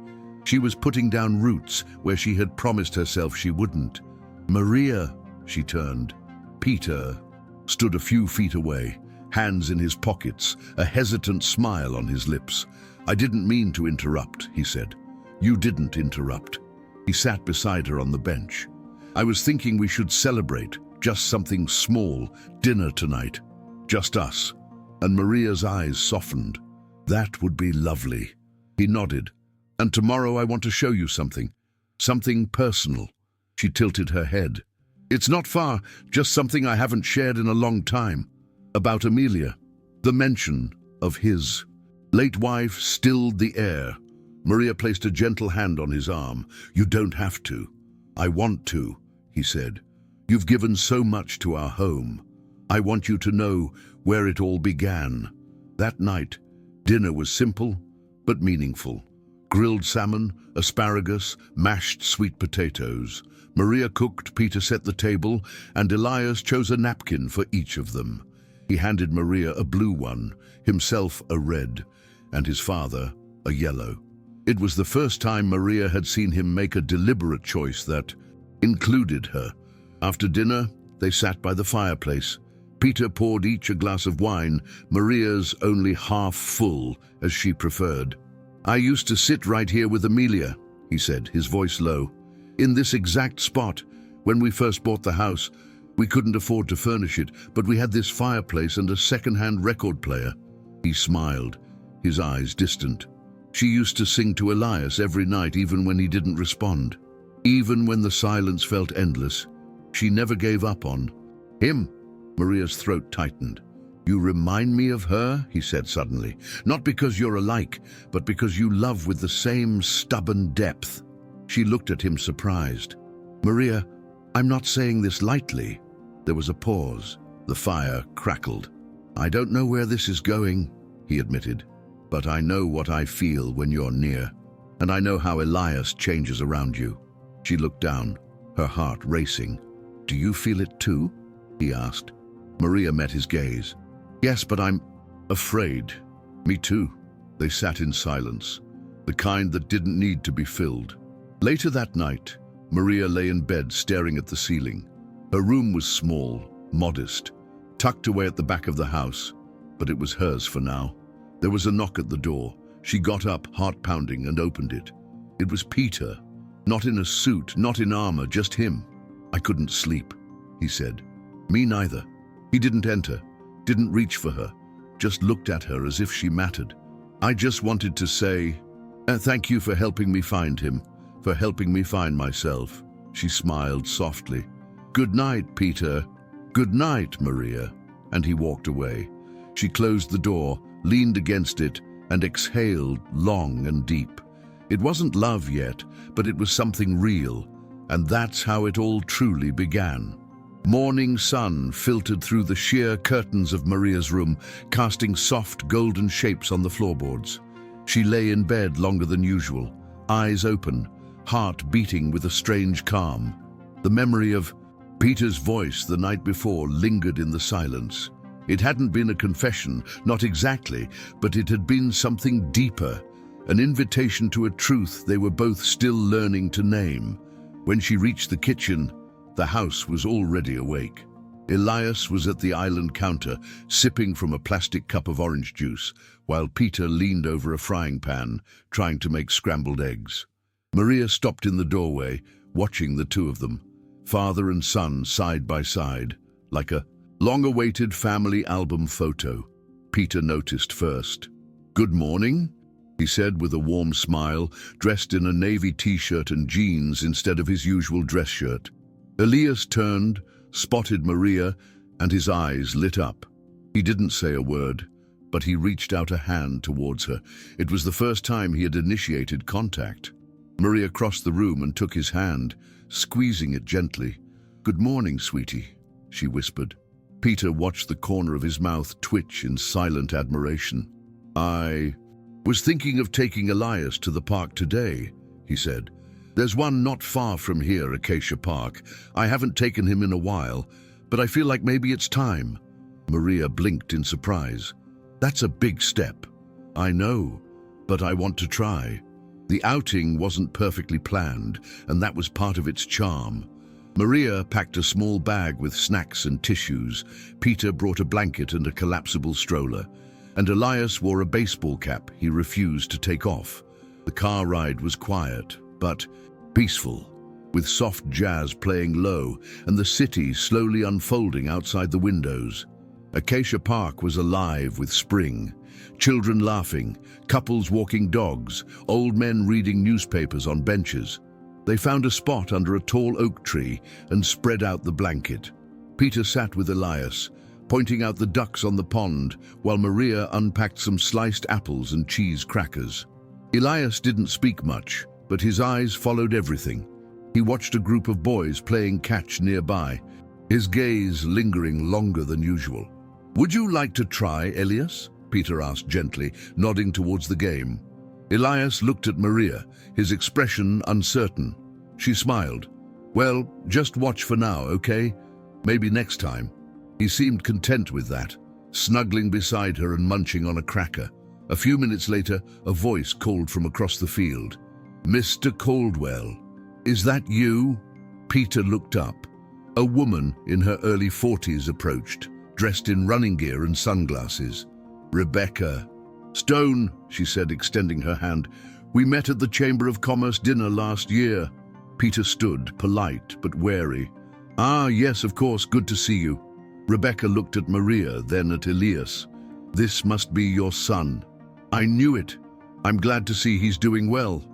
She was putting down roots where she had promised herself she wouldn't. "Maria," she turned. Peter stood a few feet away, hands in his pockets, a hesitant smile on his lips. "I didn't mean to interrupt," he said. "You didn't interrupt." He sat beside her on the bench. "I was thinking we should celebrate, just something small, dinner tonight. Just us." And Maria's eyes softened. "That would be lovely." He nodded. "And tomorrow I want to show you something. Something personal." She tilted her head. "It's not far, just something I haven't shared in a long time. About Amelia." The mention of his late wife stilled the air. Maria placed a gentle hand on his arm. "You don't have to." "I want to," he said. "You've given so much to our home. I want you to know where it all began." That night, dinner was simple but meaningful. Grilled salmon, asparagus, mashed sweet potatoes. Maria cooked, Peter set the table, and Elias chose a napkin for each of them. He handed Maria a blue one, himself a red, and his father a yellow. It was the first time Maria had seen him make a deliberate choice that included her. After dinner, they sat by the fireplace. Peter poured each a glass of wine, Maria's only half full, as she preferred. "I used to sit right here with Amelia," he said, his voice low. "In this exact spot. When we first bought the house, we couldn't afford to furnish it, but we had this fireplace and a second-hand record player." He smiled, his eyes distant. "She used to sing to Elias every night, even when he didn't respond. Even when the silence felt endless, she never gave up on him." Maria's throat tightened. "You remind me of her," he said suddenly. "Not because you're alike, but because you love with the same stubborn depth." She looked at him surprised. "Maria, I'm not saying this lightly." There was a pause. The fire crackled. "I don't know where this is going," he admitted, "but I know what I feel when you're near, and I know how Elias changes around you." She looked down, her heart racing. "Do you feel it too?" he asked. Maria met his gaze. "Yes, but I'm afraid." "Me too." They sat in silence, the kind that didn't need to be filled. Later that night, Maria lay in bed staring at the ceiling. Her room was small, modest, tucked away at the back of the house, but it was hers for now. There was a knock at the door. She got up, heart pounding, and opened it. It was Peter, not in a suit, not in armor, just him. "I couldn't sleep," he said. "Me neither." He didn't enter, didn't reach for her, just looked at her as if she mattered. "I just wanted to say, thank you for helping me find him, for helping me find myself." She smiled softly. "Good night, Peter." "Good night, Maria." And he walked away. She closed the door, leaned against it, and exhaled long and deep. It wasn't love yet, but it was something real, and that's how it all truly began. Morning sun filtered through the sheer curtains of Maria's room, casting soft golden shapes on the floorboards. She lay in bed longer than usual, eyes open, heart beating with a strange calm. The memory of Peter's voice the night before lingered in the silence. It hadn't been a confession, not exactly, but it had been something deeper, an invitation to a truth they were both still learning to name. When she reached the kitchen, the house was already awake. Elias was at the island counter, sipping from a plastic cup of orange juice, while Peter leaned over a frying pan, trying to make scrambled eggs. Maria stopped in the doorway, watching the two of them, father and son side by side, like a long-awaited family album photo. Peter noticed first. "Good morning," he said with a warm smile, dressed in a navy t-shirt and jeans instead of his usual dress shirt. Elias turned, spotted Maria, and his eyes lit up. He didn't say a word, but he reached out a hand towards her. It was the first time he had initiated contact. Maria crossed the room and took his hand, squeezing it gently. "Good morning, sweetie," she whispered. Peter watched the corner of his mouth twitch in silent admiration. "I was thinking of taking Elias to the park today," he said. "There's one not far from here, Acacia Park. I haven't taken him in a while, but I feel like maybe it's time." Maria blinked in surprise. "That's a big step." "I know, but I want to try." The outing wasn't perfectly planned, and that was part of its charm. Maria packed a small bag with snacks and tissues. Peter brought a blanket and a collapsible stroller, and Elias wore a baseball cap he refused to take off. The car ride was quiet, but peaceful, with soft jazz playing low and the city slowly unfolding outside the windows. Acacia Park was alive with spring. Children laughing, couples walking dogs, old men reading newspapers on benches. They found a spot under a tall oak tree and spread out the blanket. Peter sat with Elias, pointing out the ducks on the pond, while Maria unpacked some sliced apples and cheese crackers. Elias didn't speak much, but his eyes followed everything. He watched a group of boys playing catch nearby, his gaze lingering longer than usual. "Would you like to try, Elias?" Peter asked gently, nodding towards the game. Elias looked at Maria, his expression uncertain. She smiled. "Well, just watch for now, okay? Maybe next time." He seemed content with that, snuggling beside her and munching on a cracker. A few minutes later, a voice called from across the field. "Mr. Caldwell, is that you?" Peter looked up. A woman in her early 40s approached, dressed in running gear and sunglasses. "Rebecca." "Stone," she said, extending her hand. "We met at the Chamber of Commerce dinner last year." Peter stood, polite but wary. "Ah, yes, of course, good to see you." Rebecca looked at Maria, then at Elias. "This must be your son." "I knew it. I'm glad to see he's doing well."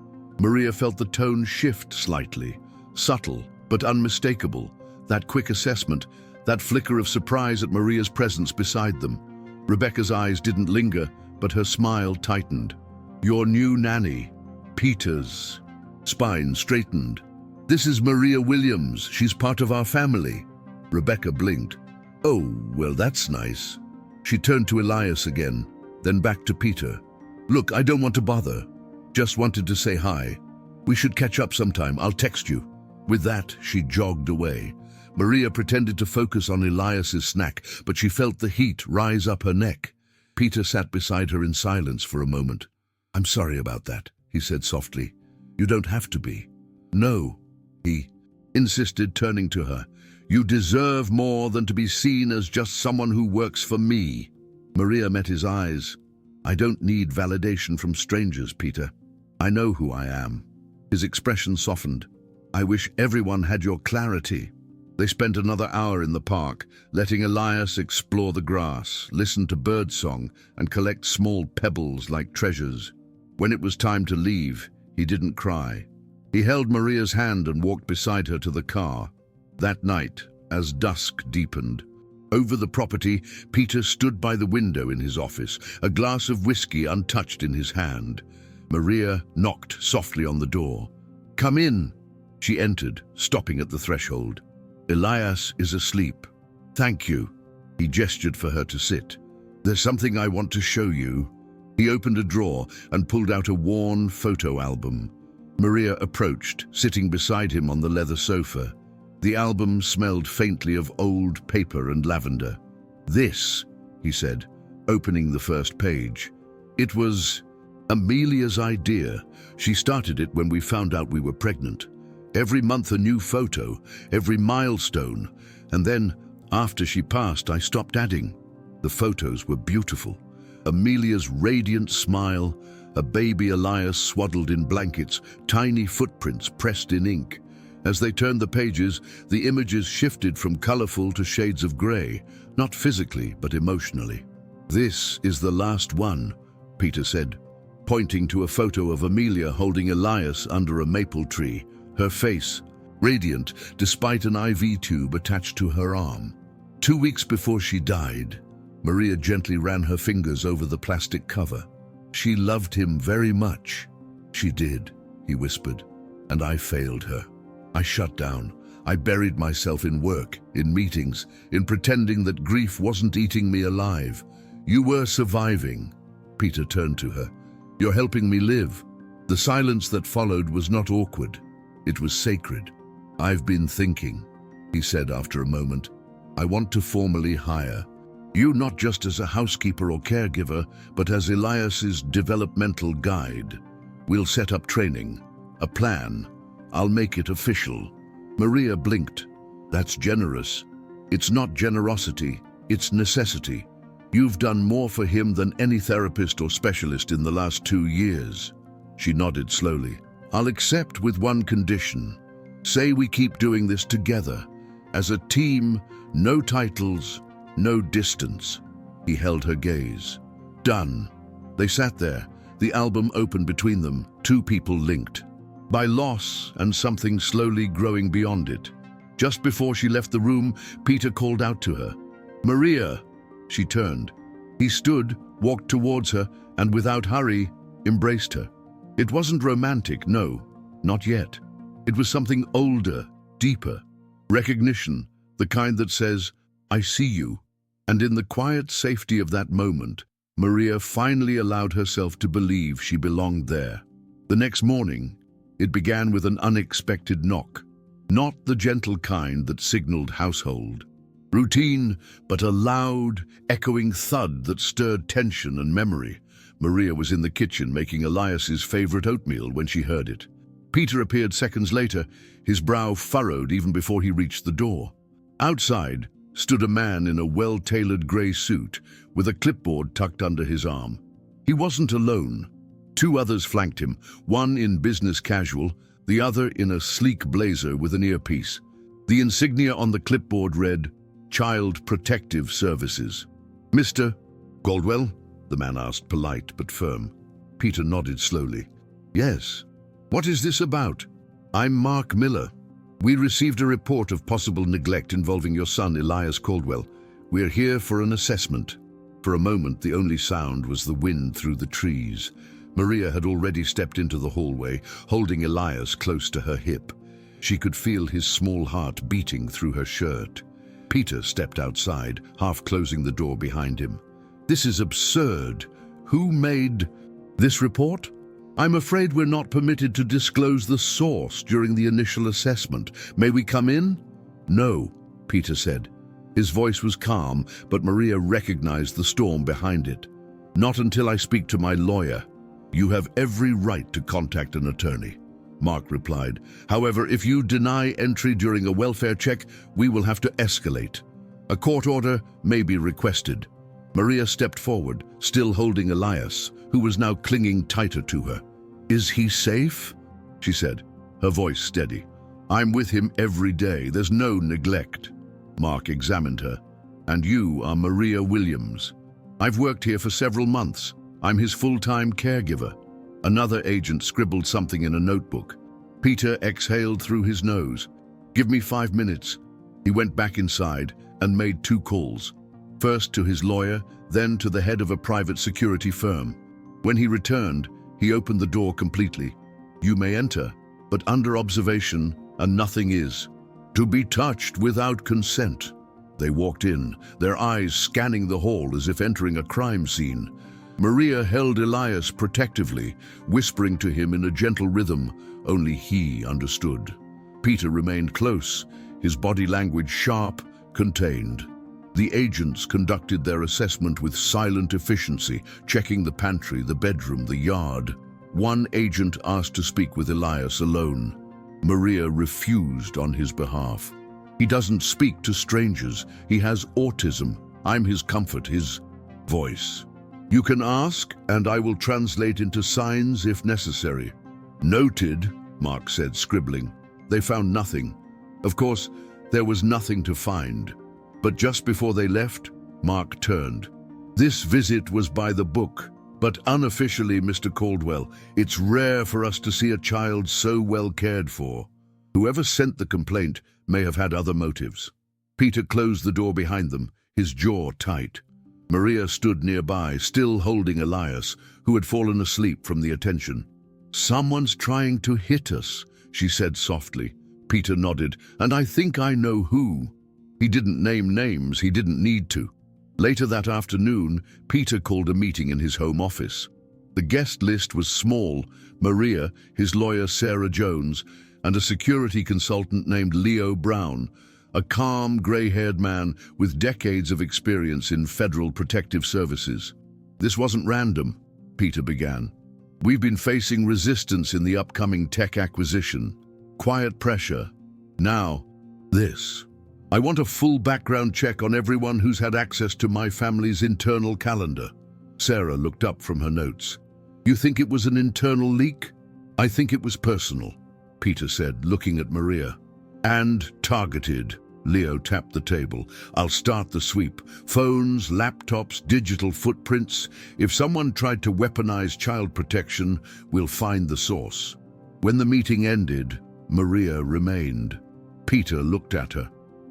Maria felt the tone shift slightly, subtle but unmistakable. That quick assessment, that flicker of surprise at Maria's presence beside them. Rebecca's eyes didn't linger, but her smile tightened. "Your new nanny." Peter's spine straightened. "This is Maria Williams. She's part of our family." Rebecca blinked. "Oh, well, that's nice." She turned to Elias again, then back to Peter. "Look, I don't want to bother. Just wanted to say hi. We should catch up sometime. I'll text you." With that, she jogged away. Maria pretended to focus on Elias's snack, but she felt the heat rise up her neck. Peter sat beside her in silence for a moment. "I'm sorry about that," he said softly. "You don't have to be." "No," he insisted, turning to her. "You deserve more than to be seen as just someone who works for me." Maria met his eyes. "I don't need validation from strangers, Peter. I know who I am." His expression softened. "I wish everyone had your clarity." They spent another hour in the park, letting Elias explore the grass, listen to birdsong, and collect small pebbles like treasures. When it was time to leave, he didn't cry. He held Maria's hand and walked beside her to the car. That night, as dusk deepened, over the property, Peter stood by the window in his office, a glass of whiskey untouched in his hand. Maria knocked softly on the door. "Come in." She entered, stopping at the threshold. "Elias is asleep." "Thank you." He gestured for her to sit. "There's something I want to show you." He opened a drawer and pulled out a worn photo album. Maria approached, sitting beside him on the leather sofa. The album smelled faintly of old paper and lavender. "This," he said, opening the first page. "It was Amelia's idea. She started it when we found out we were pregnant. Every month a new photo, every milestone, and then, after she passed, I stopped adding. The photos were beautiful. Amelia's radiant smile, a baby Elias swaddled in blankets, tiny footprints pressed in ink. As they turned the pages, the images shifted from colorful to shades of gray, not physically, but emotionally. "This is the last one," Peter said, pointing to a photo of Amelia holding Elias under a maple tree, her face radiant despite an IV tube attached to her arm. 2 weeks before she died, Maria gently ran her fingers over the plastic cover. "She loved him very much." "She did," he whispered, "and I failed her. I shut down. I buried myself in work, in meetings, in pretending that grief wasn't eating me alive. You were surviving." Peter turned to her. "You're helping me live." The silence that followed was not awkward. It was sacred. "I've been thinking," he said after a moment. "I want to formally hire you, not just as a housekeeper or caregiver, but as Elias's developmental guide. We'll set up training, a plan. I'll make it official." Maria blinked. "That's generous." "It's not generosity, it's necessity. You've done more for him than any therapist or specialist in the last 2 years." She nodded slowly. "I'll accept with one condition. Say we keep doing this together. As a team, no titles, no distance." He held her gaze. "Done." They sat there, the album open between them, two people linked by loss and something slowly growing beyond it. Just before she left the room, Peter called out to her. "Maria!" She turned. He stood, walked towards her, and without hurry, embraced her. It wasn't romantic, no, not yet. It was something older, deeper. Recognition, the kind that says, "I see you." And in the quiet safety of that moment, Maria finally allowed herself to believe she belonged there. The next morning, it began with an unexpected knock. Not the gentle kind that signaled household. Routine, but a loud, echoing thud that stirred tension and memory. Maria was in the kitchen making Elias's favorite oatmeal when she heard it. Peter appeared seconds later, his brow furrowed even before he reached the door. Outside stood a man in a well-tailored grey suit with a clipboard tucked under his arm. He wasn't alone. 2 others flanked him, one in business casual, the other in a sleek blazer with an earpiece. The insignia on the clipboard read, "Child Protective Services." "Mr. Caldwell?" the man asked, polite but firm. Peter nodded slowly. "Yes. What is this about?" "I'm Mark Miller." We received a report of possible neglect involving your son, Elias Caldwell. We are here for an assessment. For a moment, the only sound was the wind through the trees. Maria had already stepped into the hallway, holding Elias close to her hip. She could feel his small heart beating through her shirt. Peter stepped outside, half closing the door behind him. This is absurd. Who made this report? I'm afraid we're not permitted to disclose the source during the initial assessment. May we come in? No, Peter said. His voice was calm, but Maria recognized the storm behind it. Not until I speak to my lawyer. You have every right to contact an attorney, Mark replied. However, if you deny entry during a welfare check, we will have to escalate. A court order may be requested. Maria stepped forward, still holding Elias, who was now clinging tighter to her. Is he safe? She said, her voice steady. I'm with him every day. There's no neglect. Mark examined her. And you are Maria Williams. I've worked here for several months. I'm his full-time caregiver. Another agent scribbled something in a notebook. Peter exhaled through his nose. Give me 5 minutes. He went back inside and made 2 calls. First to his lawyer, then to the head of a private security firm. When he returned, he opened the door completely. You may enter, but under observation, and nothing is to be touched without consent. They walked in, their eyes scanning the hall as if entering a crime scene. Maria held Elias protectively, whispering to him in a gentle rhythm. Only he understood. Peter remained close, his body language sharp, contained. The agents conducted their assessment with silent efficiency, checking the pantry, the bedroom, the yard. One agent asked to speak with Elias alone. Maria refused on his behalf. He doesn't speak to strangers. He has autism. I'm his comfort, his voice. You can ask, and I will translate into signs if necessary. Noted, Mark said, scribbling. They found nothing. Of course, there was nothing to find. But just before they left, Mark turned. This visit was by the book, but unofficially, Mr. Caldwell, it's rare for us to see a child so well cared for. Whoever sent the complaint may have had other motives. Peter closed the door behind them, his jaw tight. Maria stood nearby, still holding Elias, who had fallen asleep from the attention. Someone's trying to hit us, she said softly. Peter nodded, and I think I know who. He didn't name names, he didn't need to. Later that afternoon, Peter called a meeting in his home office. The guest list was small: Maria, his lawyer Sarah Jones, and a security consultant named Leo Brown, a calm, gray-haired man with decades of experience in federal protective services. This wasn't random, Peter began. We've been facing resistance in the upcoming tech acquisition. Quiet pressure. Now, this. I want a full background check on everyone who's had access to my family's internal calendar. Sarah looked up from her notes. You think it was an internal leak? I think it was personal, Peter said, looking at Maria. And targeted. Leo tapped the table. I'll start the sweep. Phones, laptops, digital footprints. If someone tried to weaponize child protection, we'll find the source. When the meeting ended, Maria remained. Peter looked at her.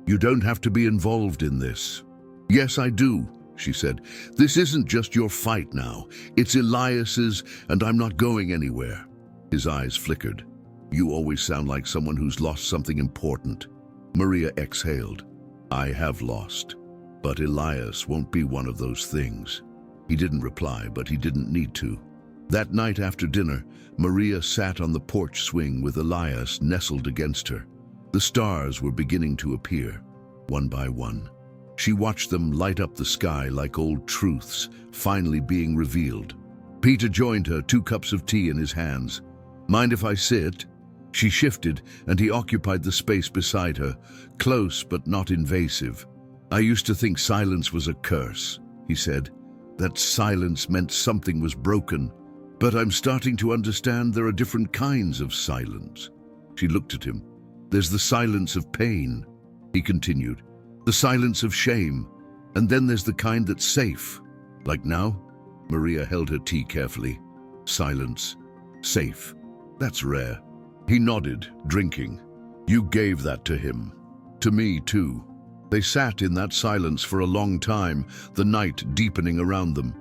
You don't have to be involved in this. Yes, I do, she said. This isn't just your fight now. It's Elias's, and I'm not going anywhere. His eyes flickered. You always sound like someone who's lost something important. Maria exhaled. I have lost. But Elias won't be one of those things. He didn't reply, but he didn't need to. That night after dinner, Maria sat on the porch swing with Elias nestled against her. The stars were beginning to appear, one by one. She watched them light up the sky like old truths, finally being revealed. Peter joined her, 2 cups of tea in his hands. Mind if I sit? She shifted, and he occupied the space beside her, close but not invasive. I used to think silence was a curse, he said. That silence meant something was broken. But I'm starting to understand there are different kinds of silence. She looked at him. There's the silence of pain, he continued, the silence of shame, and then there's the kind that's safe. Like now? Maria held her tea carefully. Silence. Safe. That's rare. He nodded, drinking. You gave that to him. To me, too. They sat in that silence for a long time, the night deepening around them.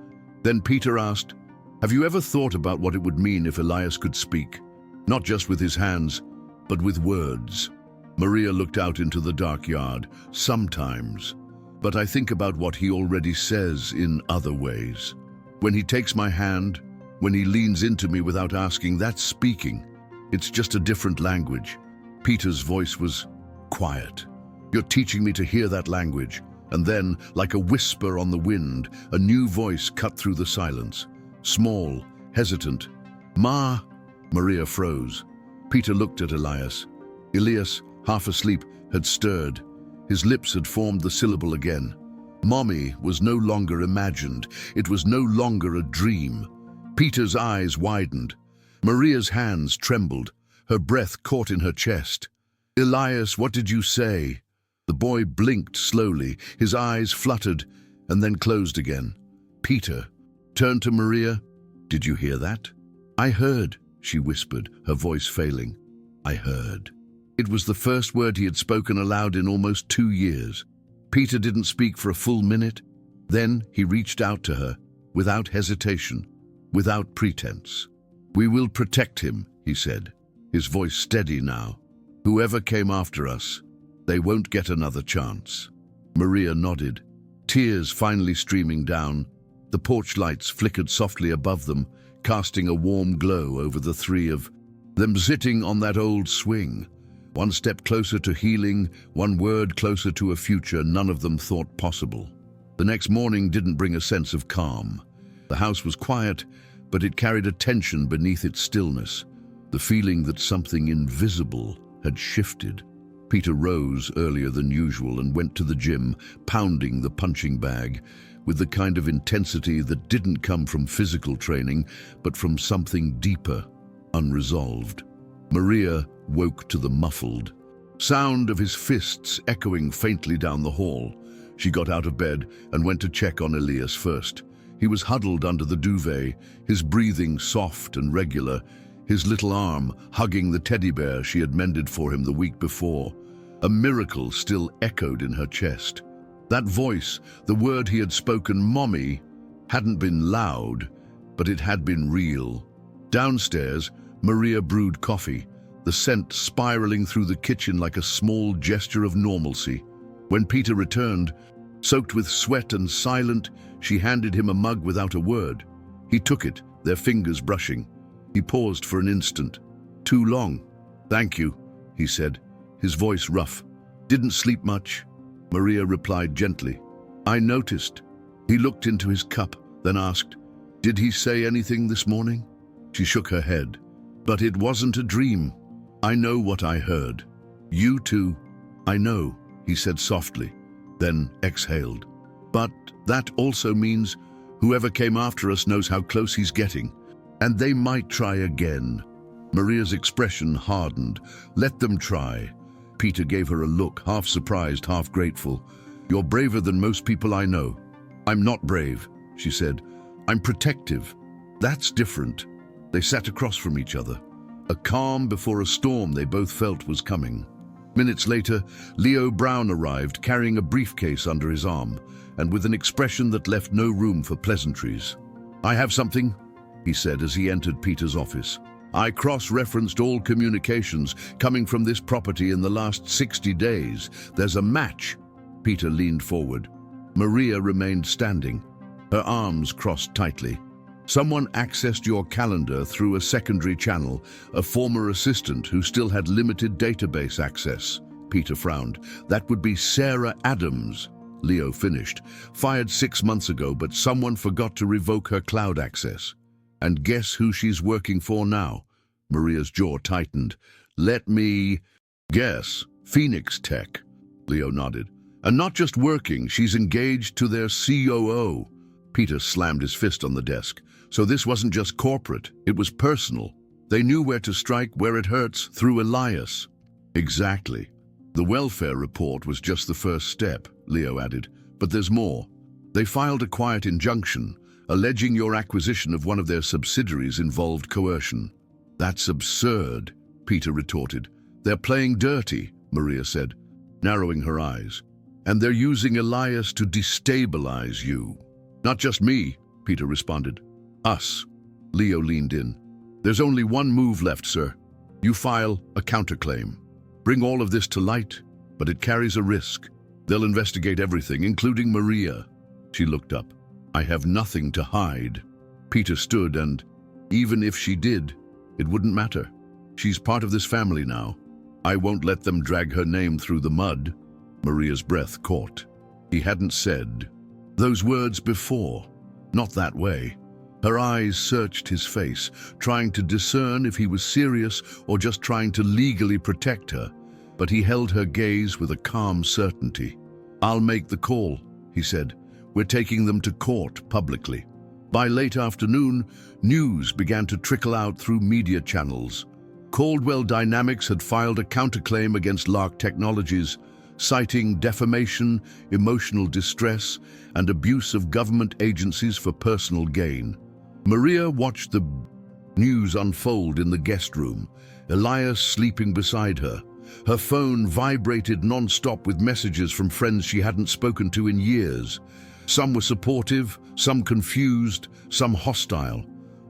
Then Peter asked, "Have you ever thought about what it would mean if Elias could speak? Not just with his hands, but with words." Maria looked out into the dark yard. "Sometimes. But I think about what he already says in other ways. When he takes my hand, when he leans into me without asking, that's speaking. It's just a different language." Peter's voice was quiet. "You're teaching me to hear that language." And then, like a whisper on the wind, a new voice cut through the silence. Small, hesitant. "Ma." Maria froze. Peter looked at Elias. Elias, half asleep, had stirred. His lips had formed the syllable again. Mommy was no longer imagined. It was no longer a dream. Peter's eyes widened. Maria's hands trembled. Her breath caught in her chest. "Elias, what did you say?" The boy blinked slowly. His eyes fluttered and then closed again. Peter turned to Maria. "Did you hear that?" "I heard," she whispered, her voice failing. "I heard." It was the first word he had spoken aloud in almost 2 years. Peter didn't speak for a full minute. Then he reached out to her, without hesitation, without pretense. "We will protect him," he said, his voice steady now. "Whoever came after us, they won't get another chance." Maria nodded, tears finally streaming down. The porch lights flickered softly above them, casting a warm glow over the three of them sitting on that old swing. One step closer to healing, one word closer to a future none of them thought possible. The next morning didn't bring a sense of calm. The house was quiet, but it carried a tension beneath its stillness, the feeling that something invisible had shifted. Peter rose earlier than usual and went to the gym, pounding the punching bag, with the kind of intensity that didn't come from physical training, but from something deeper, unresolved. Maria woke to the muffled sound of his fists echoing faintly down the hall. She got out of bed and went to check on Elias first. He was huddled under the duvet, his breathing soft and regular, his little arm hugging the teddy bear she had mended for him the week before. A miracle still echoed in her chest. That voice, the word he had spoken, "Mommy," hadn't been loud, but it had been real. Downstairs, Maria brewed coffee, the scent spiraling through the kitchen like a small gesture of normalcy. When Peter returned, soaked with sweat and silent, she handed him a mug without a word. He took it, their fingers brushing. He paused for an instant. "Too long." "Thank you," he said, his voice rough. "Didn't sleep much?" Maria replied gently. "I noticed." He looked into his cup, then asked, "Did he say anything this morning?" She shook her head. "But it wasn't a dream. I know what I heard." "You too." "I know," he said softly, then exhaled. "But that also means whoever came after us knows how close he's getting. And they might try again." Maria's expression hardened. "Let them try." Peter gave her a look, half surprised, half grateful. "You're braver than most people I know." "I'm not brave," she said. "I'm protective. That's different." They sat across from each other. A calm before a storm they both felt was coming. Minutes later, Leo Brown arrived, carrying a briefcase under his arm, and with an expression that left no room for pleasantries. "I have something," he said as he entered Peter's office. "I cross-referenced all communications coming from this property in the last 60 days. There's a match." Peter leaned forward. Maria remained standing, her arms crossed tightly. "Someone accessed your calendar through a secondary channel, a former assistant who still had limited database access." Peter frowned. "That would be Sarah Adams," Leo finished. "Fired 6 months ago, but someone forgot to revoke her cloud access. And guess who she's working for now?" Maria's jaw tightened. "Let me guess. Phoenix Tech." Leo nodded. "And not just working, she's engaged to their COO." Peter slammed his fist on the desk. "So this wasn't just corporate, it was personal. They knew where to strike, where it hurts, through Elias." "Exactly. The welfare report was just the first step," Leo added. "But there's more. They filed a quiet injunction, alleging your acquisition of one of their subsidiaries involved coercion." "That's absurd," Peter retorted. "They're playing dirty," Maria said, narrowing her eyes. "And they're using Elias to destabilize you." "Not just me," Peter responded. "Us." Leo leaned in. "There's only one move left, sir. You file a counterclaim. Bring all of this to light, but it carries a risk. They'll investigate everything, including Maria." She looked up. "I have nothing to hide." Peter stood, and even if she did, it wouldn't matter. She's part of this family now. I won't let them drag her name through the mud. Maria's breath caught. He hadn't said those words before. Not that way. Her eyes searched his face, trying to discern if he was serious or just trying to legally protect her. But he held her gaze with a calm certainty. "I'll make the call," he said. "We're taking them to court publicly." By late afternoon, news began to trickle out through media channels. Caldwell Dynamics had filed a counterclaim against Lark Technologies, citing defamation, emotional distress, and abuse of government agencies for personal gain. Maria watched the news unfold in the guest room, Elias sleeping beside her. Her phone vibrated non-stop with messages from friends she hadn't spoken to in years. Some were supportive, some confused, some hostile.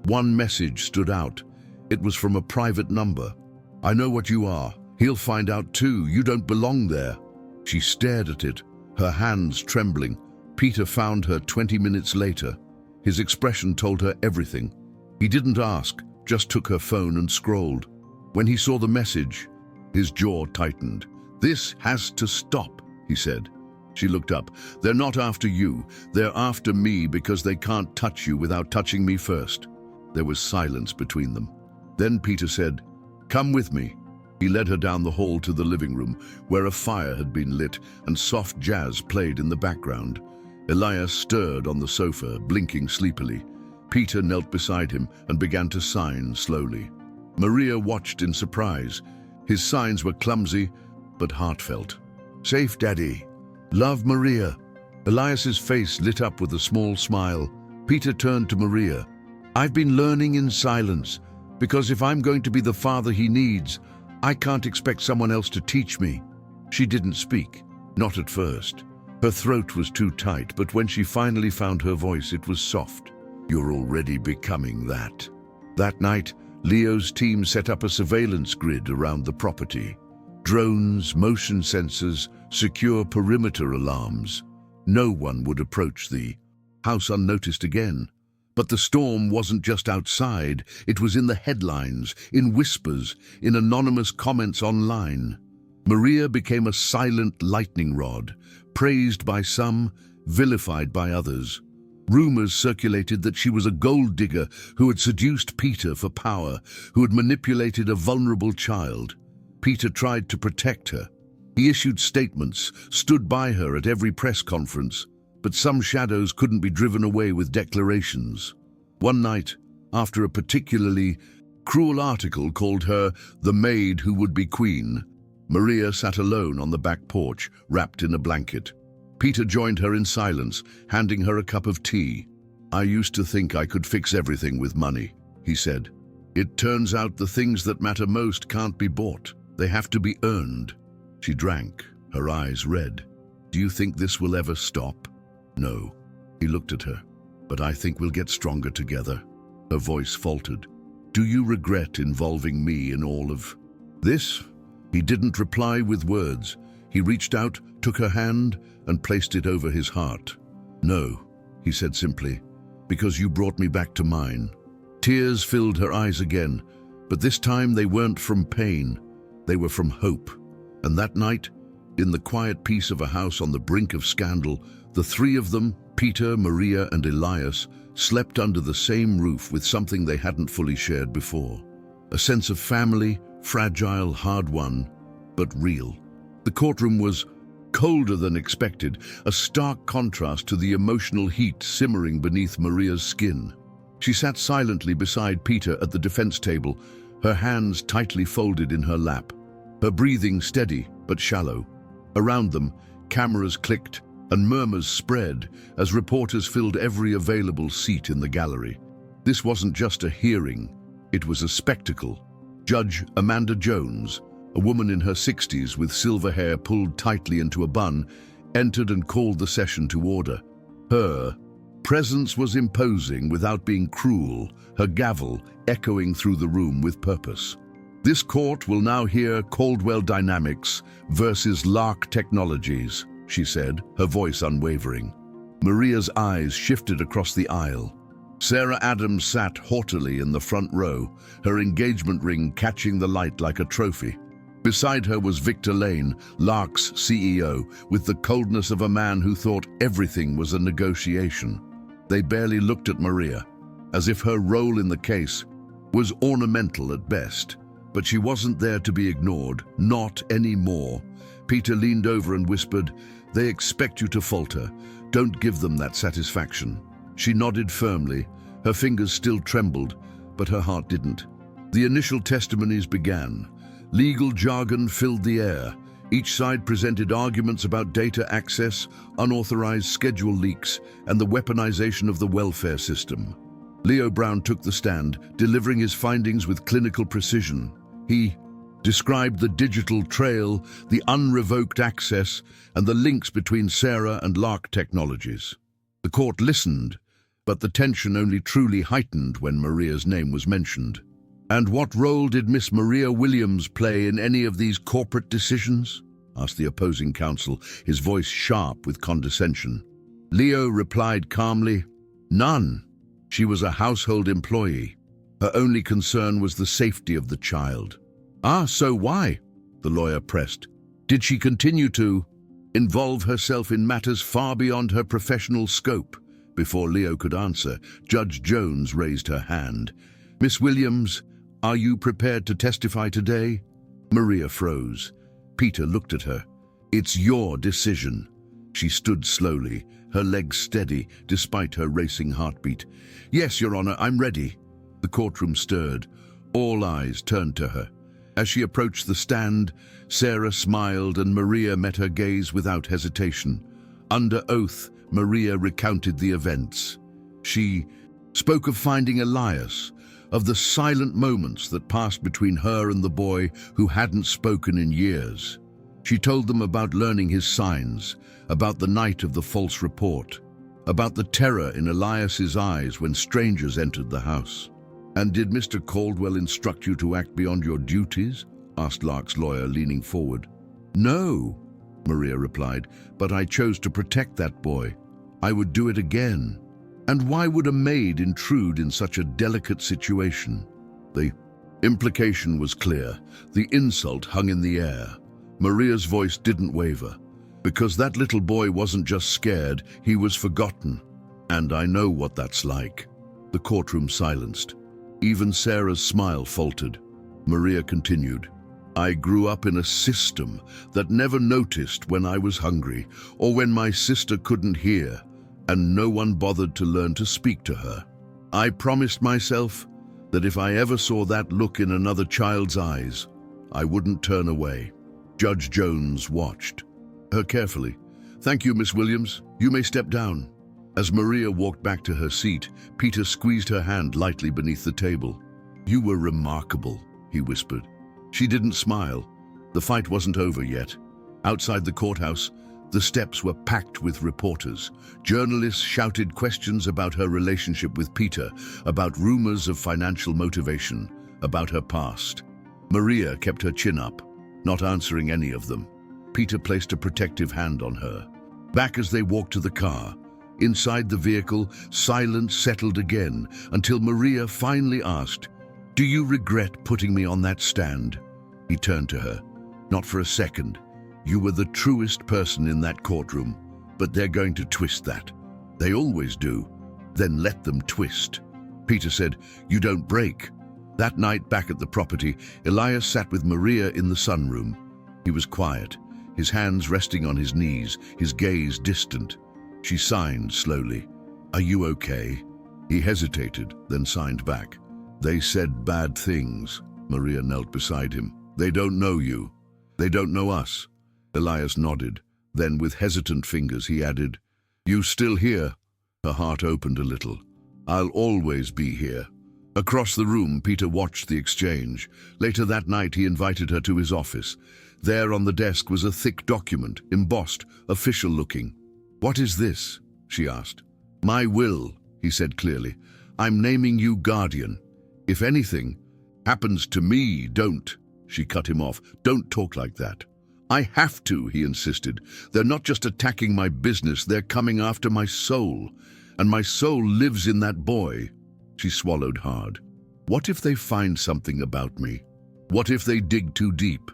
One message stood out. It was from a private number. "I know what you are. He'll find out too. You don't belong there." She stared at it, her hands trembling. Peter found her 20 minutes later. His expression told her everything. He didn't ask, just took her phone and scrolled. When he saw the message, his jaw tightened. "This has to stop," he said. She looked up. "They're not after you. They're after me because they can't touch you without touching me first." There was silence between them. Then Peter said, "Come with me." He led her down the hall to the living room, where a fire had been lit and soft jazz played in the background. Elias stirred on the sofa, blinking sleepily. Peter knelt beside him and began to sign slowly. Maria watched in surprise. His signs were clumsy, but heartfelt. "Safe, Daddy. Love, Maria." Elias's face lit up with a small smile. Peter turned to Maria. "I've been learning in silence, because if I'm going to be the father he needs, I can't expect someone else to teach me." She didn't speak, not at first. Her throat was too tight, but when she finally found her voice, it was soft. "You're already becoming that." That night, Leo's team set up a surveillance grid around the property. Drones, motion sensors, secure perimeter alarms. No one would approach the house unnoticed again. But the storm wasn't just outside, it was in the headlines, in whispers, in anonymous comments online. Maria became a silent lightning rod, praised by some, vilified by others. Rumors circulated that she was a gold digger who had seduced Peter for power, who had manipulated a vulnerable child. Peter tried to protect her. He issued statements, stood by her at every press conference, but some shadows couldn't be driven away with declarations. One night, after a particularly cruel article called her the maid who would be queen, Maria sat alone on the back porch, wrapped in a blanket. Peter joined her in silence, handing her a cup of tea. "I used to think I could fix everything with money," he said. "It turns out the things that matter most can't be bought. They have to be earned." She drank, her eyes red. "Do you think this will ever stop?" "No." He looked at her. "But I think we'll get stronger together." Her voice faltered. "Do you regret involving me in all of this?" He didn't reply with words. He reached out, took her hand, and placed it over his heart. "No," he said simply, "because you brought me back to mine." Tears filled her eyes again, but this time they weren't from pain. They were from hope. And that night, in the quiet peace of a house on the brink of scandal, the three of them, Peter, Maria, and Elias, slept under the same roof with something they hadn't fully shared before. A sense of family, fragile, hard-won, but real. The courtroom was colder than expected, a stark contrast to the emotional heat simmering beneath Maria's skin. She sat silently beside Peter at the defense table, her hands tightly folded in her lap, her breathing steady but shallow. Around them, cameras clicked and murmurs spread as reporters filled every available seat in the gallery. This wasn't just a hearing, it was a spectacle. Judge Amanda Jones, A woman in her 60s with silver hair pulled tightly into a bun entered and called the session to order. Her presence was imposing without being cruel, her gavel echoing through the room with purpose. This court will now hear Caldwell Dynamics versus Lark Technologies, she said, her voice unwavering. Maria's eyes shifted across the aisle. Sarah Adams sat haughtily in the front row, her engagement ring catching the light like a trophy. Beside her was Victor Lane, Lark's CEO, with the coldness of a man who thought everything was a negotiation. They barely looked at Maria, as if her role in the case was ornamental at best. But she wasn't there to be ignored, not anymore. Peter leaned over and whispered, "They expect you to falter. Don't give them that satisfaction." She nodded firmly. Her fingers still trembled, but her heart didn't. The initial testimonies began. Legal jargon filled the air. Each side presented arguments about data access, unauthorized schedule leaks, and the weaponization of the welfare system. Leo Brown took the stand, delivering his findings with clinical precision. He described the digital trail, the unrevoked access, and the links between Sarah and Lark Technologies. The court listened, but the tension only truly heightened when Maria's name was mentioned. "And what role did Miss Maria Williams play in any of these corporate decisions?" asked the opposing counsel, his voice sharp with condescension. Leo replied calmly, "None. She was a household employee. Her only concern was the safety of the child." "Ah, so why?" the lawyer pressed. "Did she continue to involve herself in matters far beyond her professional scope?" Before Leo could answer, Judge Jones raised her hand. "Miss Williams, are you prepared to testify today?" Maria froze. Peter looked at her. "It's your decision." She stood slowly, her legs steady despite her racing heartbeat. "Yes, Your Honor, I'm ready." The courtroom stirred. All eyes turned to her. As she approached the stand, Sarah smiled and Maria met her gaze without hesitation. Under oath, Maria recounted the events. She spoke of finding Elias, of the silent moments that passed between her and the boy who hadn't spoken in years. She told them about learning his signs, about the night of the false report, about the terror in Elias's eyes when strangers entered the house. "And did Mr. Caldwell instruct you to act beyond your duties?" asked Lark's lawyer, leaning forward. "No," Maria replied, "but I chose to protect that boy. I would do it again. And why would a maid intrude in such a delicate situation?" The implication was clear. The insult hung in the air. Maria's voice didn't waver. "Because that little boy wasn't just scared, he was forgotten. And I know what that's like." The courtroom silenced. Even Sarah's smile faltered. Maria continued, "I grew up in a system that never noticed when I was hungry or when my sister couldn't hear, and no one bothered to learn to speak to her. I promised myself that if I ever saw that look in another child's eyes, I wouldn't turn away." Judge Jones watched her carefully. "Thank you, Miss Williams. You may step down." As Maria walked back to her seat, Peter squeezed her hand lightly beneath the table. "You were remarkable," he whispered. She didn't smile. The fight wasn't over yet. Outside the courthouse, the steps were packed with reporters. Journalists shouted questions about her relationship with Peter, about rumors of financial motivation, about her past. Maria kept her chin up, not answering any of them. Peter placed a protective hand on her. Back as they walked to the car, inside the vehicle, silence settled again until Maria finally asked, "Do you regret putting me on that stand?" He turned to her. "Not for a second. You were the truest person in that courtroom, but they're going to twist that. They always do. Then let them twist." Peter said, "You don't break." That night back at the property, Elias sat with Maria in the sunroom. He was quiet, his hands resting on his knees, his gaze distant. She signed slowly. "Are you okay?" He hesitated, then signed back. "They said bad things." Maria knelt beside him. "They don't know you. They don't know us." Elias nodded. Then with hesitant fingers he added, "You still here?" Her heart opened a little. "I'll always be here. Across the room, Peter watched the exchange. Later that night, he invited her to his office. There on the desk was a thick document, embossed, official-looking. "What is this?" she asked. "My will," he said clearly. "I'm naming you guardian. If anything happens to me, don't." She cut him off. "Don't talk like that." "I have to," he insisted. "They're not just attacking my business, they're coming after my soul. And my soul lives in that boy." She swallowed hard. "What if they find something about me? What if they dig too deep?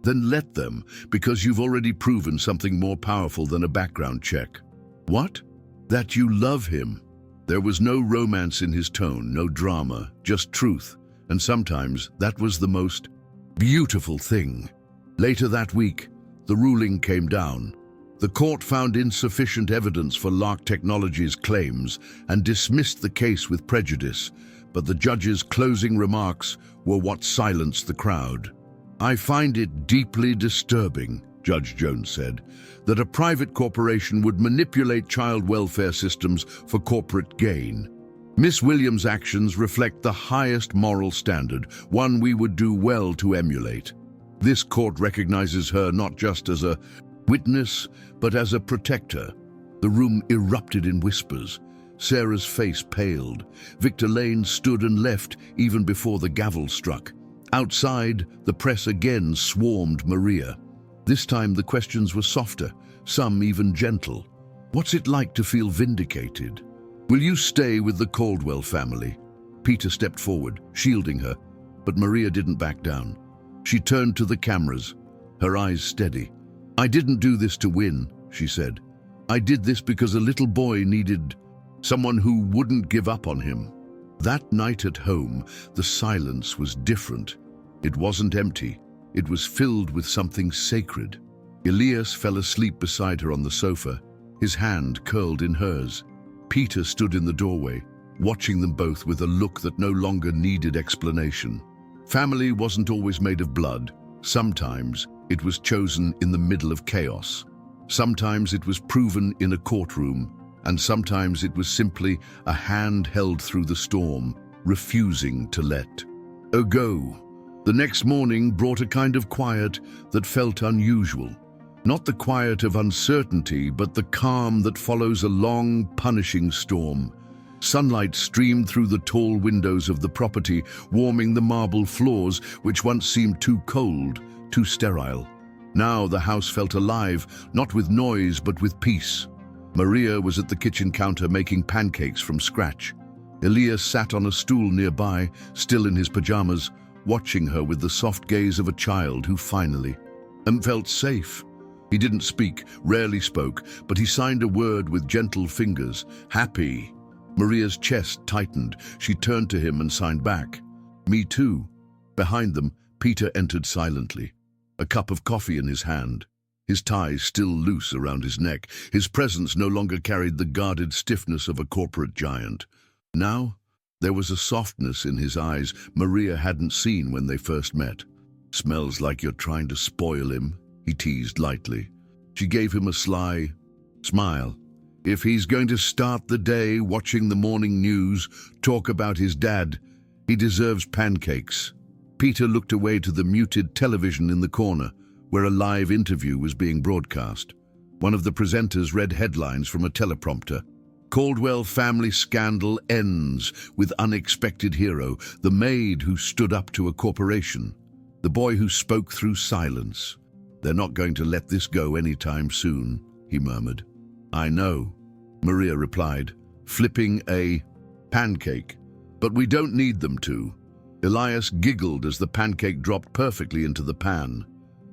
Then let them, because you've already proven something more powerful than a background check." "What?" "That you love him." There was no romance in his tone, no drama, just truth. And sometimes that was the most beautiful thing. Later that week, the ruling came down. The court found insufficient evidence for Lark Technologies' claims and dismissed the case with prejudice, but the judge's closing remarks were what silenced the crowd. "I find it deeply disturbing," Judge Jones said, "that a private corporation would manipulate child welfare systems for corporate gain. Miss Williams' actions reflect the highest moral standard, one we would do well to emulate. This court recognizes her not just as a witness, but as a protector." The room erupted in whispers. Sarah's face paled. Victor Lane stood and left even before the gavel struck. Outside, the press again swarmed Maria. This time the questions were softer, some even gentle. "What's it like to feel vindicated? Will you stay with the Caldwell family?" Peter stepped forward, shielding her, but Maria didn't back down. She turned to the cameras, her eyes steady. "I didn't do this to win," she said. "I did this because a little boy needed someone who wouldn't give up on him." That night at home, the silence was different. It wasn't empty. It was filled with something sacred. Elias fell asleep beside her on the sofa, his hand curled in hers. Peter stood in the doorway, watching them both with a look that no longer needed explanation. Family wasn't always made of blood. Sometimes it was chosen in the middle of chaos. Sometimes it was proven in a courtroom, and sometimes it was simply a hand held through the storm, refusing to let go. The next morning brought a kind of quiet that felt unusual. Not the quiet of uncertainty, but the calm that follows a long, punishing storm. Sunlight streamed through the tall windows of the property, warming the marble floors, which once seemed too cold, too sterile. Now the house felt alive, not with noise, but with peace. Maria was at the kitchen counter making pancakes from scratch. Elias sat on a stool nearby, still in his pajamas, watching her with the soft gaze of a child who finally felt safe. He didn't speak, rarely spoke, but he signed a word with gentle fingers. "Happy." Maria's chest tightened. She turned to him and signed back. "Me too." Behind them, Peter entered silently, a cup of coffee in his hand. His tie still loose around his neck. His presence no longer carried the guarded stiffness of a corporate giant. Now, there was a softness in his eyes Maria hadn't seen when they first met. "Smells like you're trying to spoil him," he teased lightly. She gave him a sly smile. If he's going to start the day watching the morning news, talk about his dad, he deserves pancakes. Peter looked away to the muted television in the corner, where a live interview was being broadcast. One of the presenters read headlines from a teleprompter. "Caldwell family scandal ends with unexpected hero, the maid who stood up to a corporation, the boy who spoke through silence. They're not going to let this go anytime soon," he murmured. "I know," Maria replied, flipping a pancake. "But we don't need them to." Elias giggled as the pancake dropped perfectly into the pan.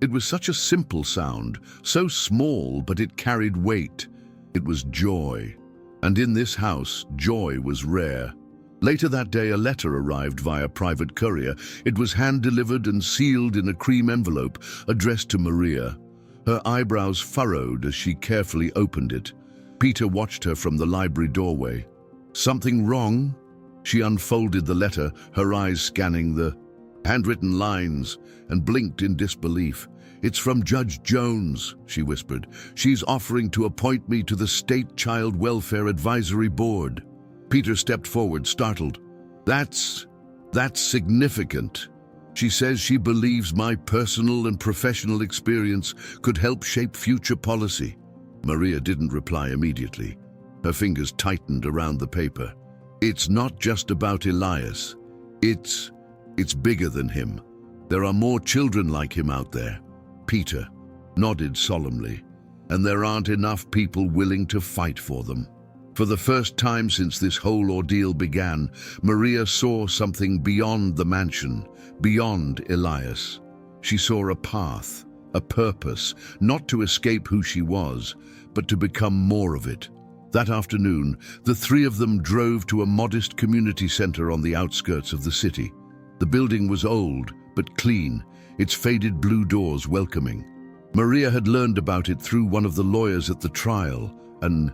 It was such a simple sound, so small, but it carried weight. It was joy. And in this house, joy was rare. Later that day, a letter arrived via private courier. It was hand-delivered and sealed in a cream envelope, addressed to Maria. Her eyebrows furrowed as she carefully opened it. Peter watched her from the library doorway. "Something wrong?" She unfolded the letter, her eyes scanning the handwritten lines, and blinked in disbelief. "It's from Judge Jones," she whispered. "She's offering to appoint me to the State Child Welfare Advisory Board." Peter stepped forward, startled. "That's That's significant. She says she believes my personal and professional experience could help shape future policy. Maria didn't reply immediately. Her fingers tightened around the paper. It's not just about Elias. It's bigger than him. There are more children like him out there. Peter nodded solemnly. And there aren't enough people willing to fight for them. For the first time since this whole ordeal began, Maria saw something beyond the mansion, beyond Elias. She saw a path, a purpose, not to escape who she was, but to become more of it. That afternoon, the three of them drove to a modest community center on the outskirts of the city. The building was old, but clean, its faded blue doors welcoming. Maria had learned about it through one of the lawyers at the trial, an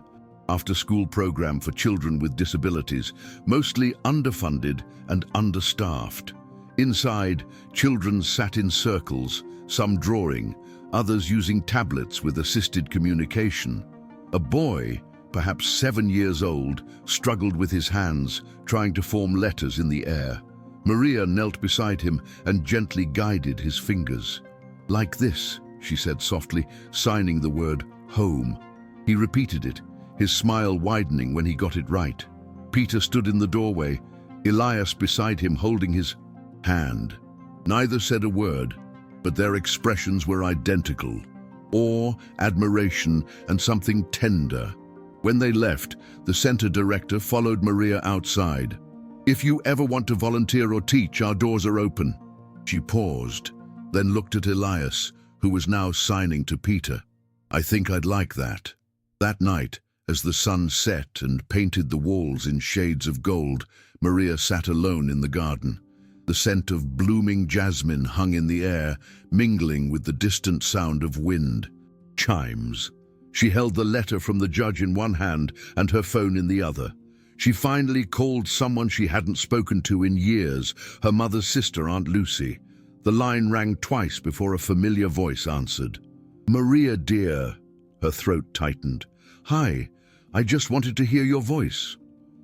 after-school program for children with disabilities, mostly underfunded and understaffed. Inside, children sat in circles, some drawing, others using tablets with assisted communication. A boy, perhaps 7 years old, struggled with his hands, trying to form letters in the air. Maria knelt beside him and gently guided his fingers. "Like this," she said softly, signing the word home. He repeated it, his smile widening when he got it right. Peter stood in the doorway, Elias beside him holding his hand. Neither said a word, but their expressions were identical. Awe, admiration, and something tender. When they left, the center director followed Maria outside. "If you ever want to volunteer or teach, our doors are open." She paused, then looked at Elias, who was now signing to Peter. "I think I'd like that." That night, as the sun set and painted the walls in shades of gold, Maria sat alone in the garden. The scent of blooming jasmine hung in the air, mingling with the distant sound of wind. Chimes. She held the letter from the judge in one hand and her phone in the other. She finally called someone she hadn't spoken to in years, her mother's sister, Aunt Lucy. The line rang twice before a familiar voice answered. "Maria, dear." Her throat tightened. "Hi, I just wanted to hear your voice."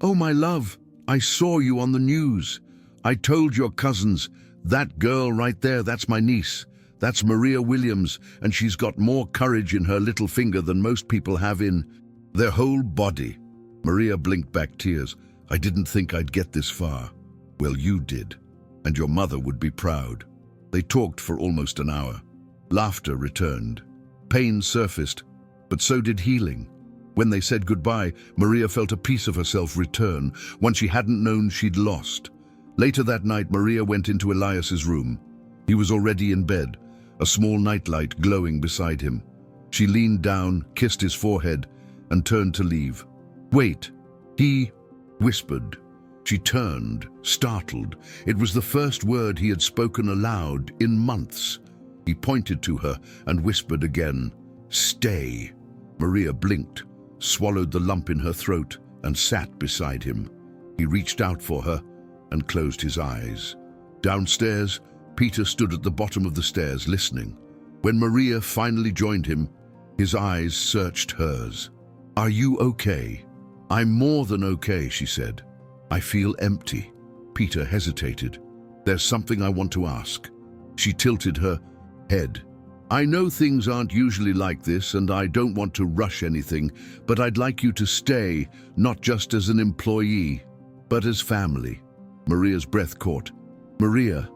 "Oh, my love, I saw you on the news. I told your cousins, that girl right there, that's my niece. That's Maria Williams, and she's got more courage in her little finger than most people have in their whole body." Maria blinked back tears. "I didn't think I'd get this far." "Well, you did, and your mother would be proud." They talked for almost an hour. Laughter returned. Pain surfaced, but so did healing. When they said goodbye, Maria felt a piece of herself return, one she hadn't known she'd lost. Later that night, Maria went into Elias's room. He was already in bed, a small nightlight glowing beside him. She leaned down, kissed his forehead, and turned to leave. "Wait," he whispered. She turned, startled. It was the first word he had spoken aloud in months. He pointed to her and whispered again, "Stay." Maria blinked, swallowed the lump in her throat, and sat beside him. He reached out for her and closed his eyes. Downstairs, Peter stood at the bottom of the stairs, listening. When Maria finally joined him, his eyes searched hers. "Are you okay?" "I'm more than okay," she said. "I feel empty." Peter hesitated. "There's something I want to ask." She tilted her head. "I know things aren't usually like this, and I don't want to rush anything, but I'd like you to stay, not just as an employee, but as family." Maria's breath caught. "Maria,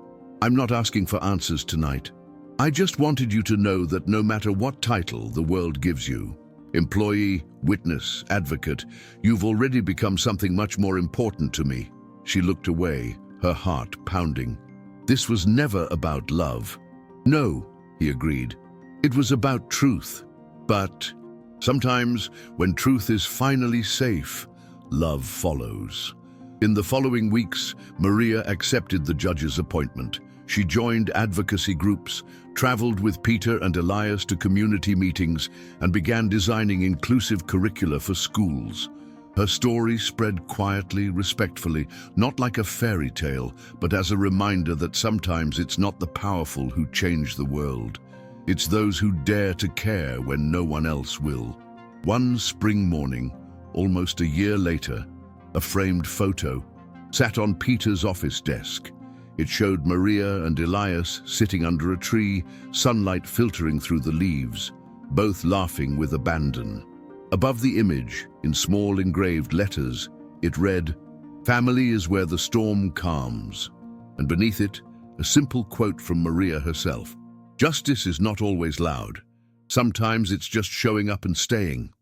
I'm not asking for answers tonight. I just wanted you to know that no matter what title the world gives you, employee, witness, advocate, you've already become something much more important to me." She looked away, her heart pounding. "This was never about love." "No," he agreed. "It was about truth. But sometimes, when truth is finally safe, love follows." In the following weeks, Maria accepted the judge's appointment. She joined advocacy groups, traveled with Peter and Elias to community meetings, and began designing inclusive curricula for schools. Her story spread quietly, respectfully, not like a fairy tale, but as a reminder that sometimes it's not the powerful who change the world. It's those who dare to care when no one else will. One spring morning, almost a year later, a framed photo, sat on Peter's office desk. It showed Maria and Elias sitting under a tree, sunlight filtering through the leaves, both laughing with abandon. Above the image, in small engraved letters, it read, "Family is where the storm calms." And beneath it, a simple quote from Maria herself. Justice is not always loud. Sometimes it's just showing up and staying.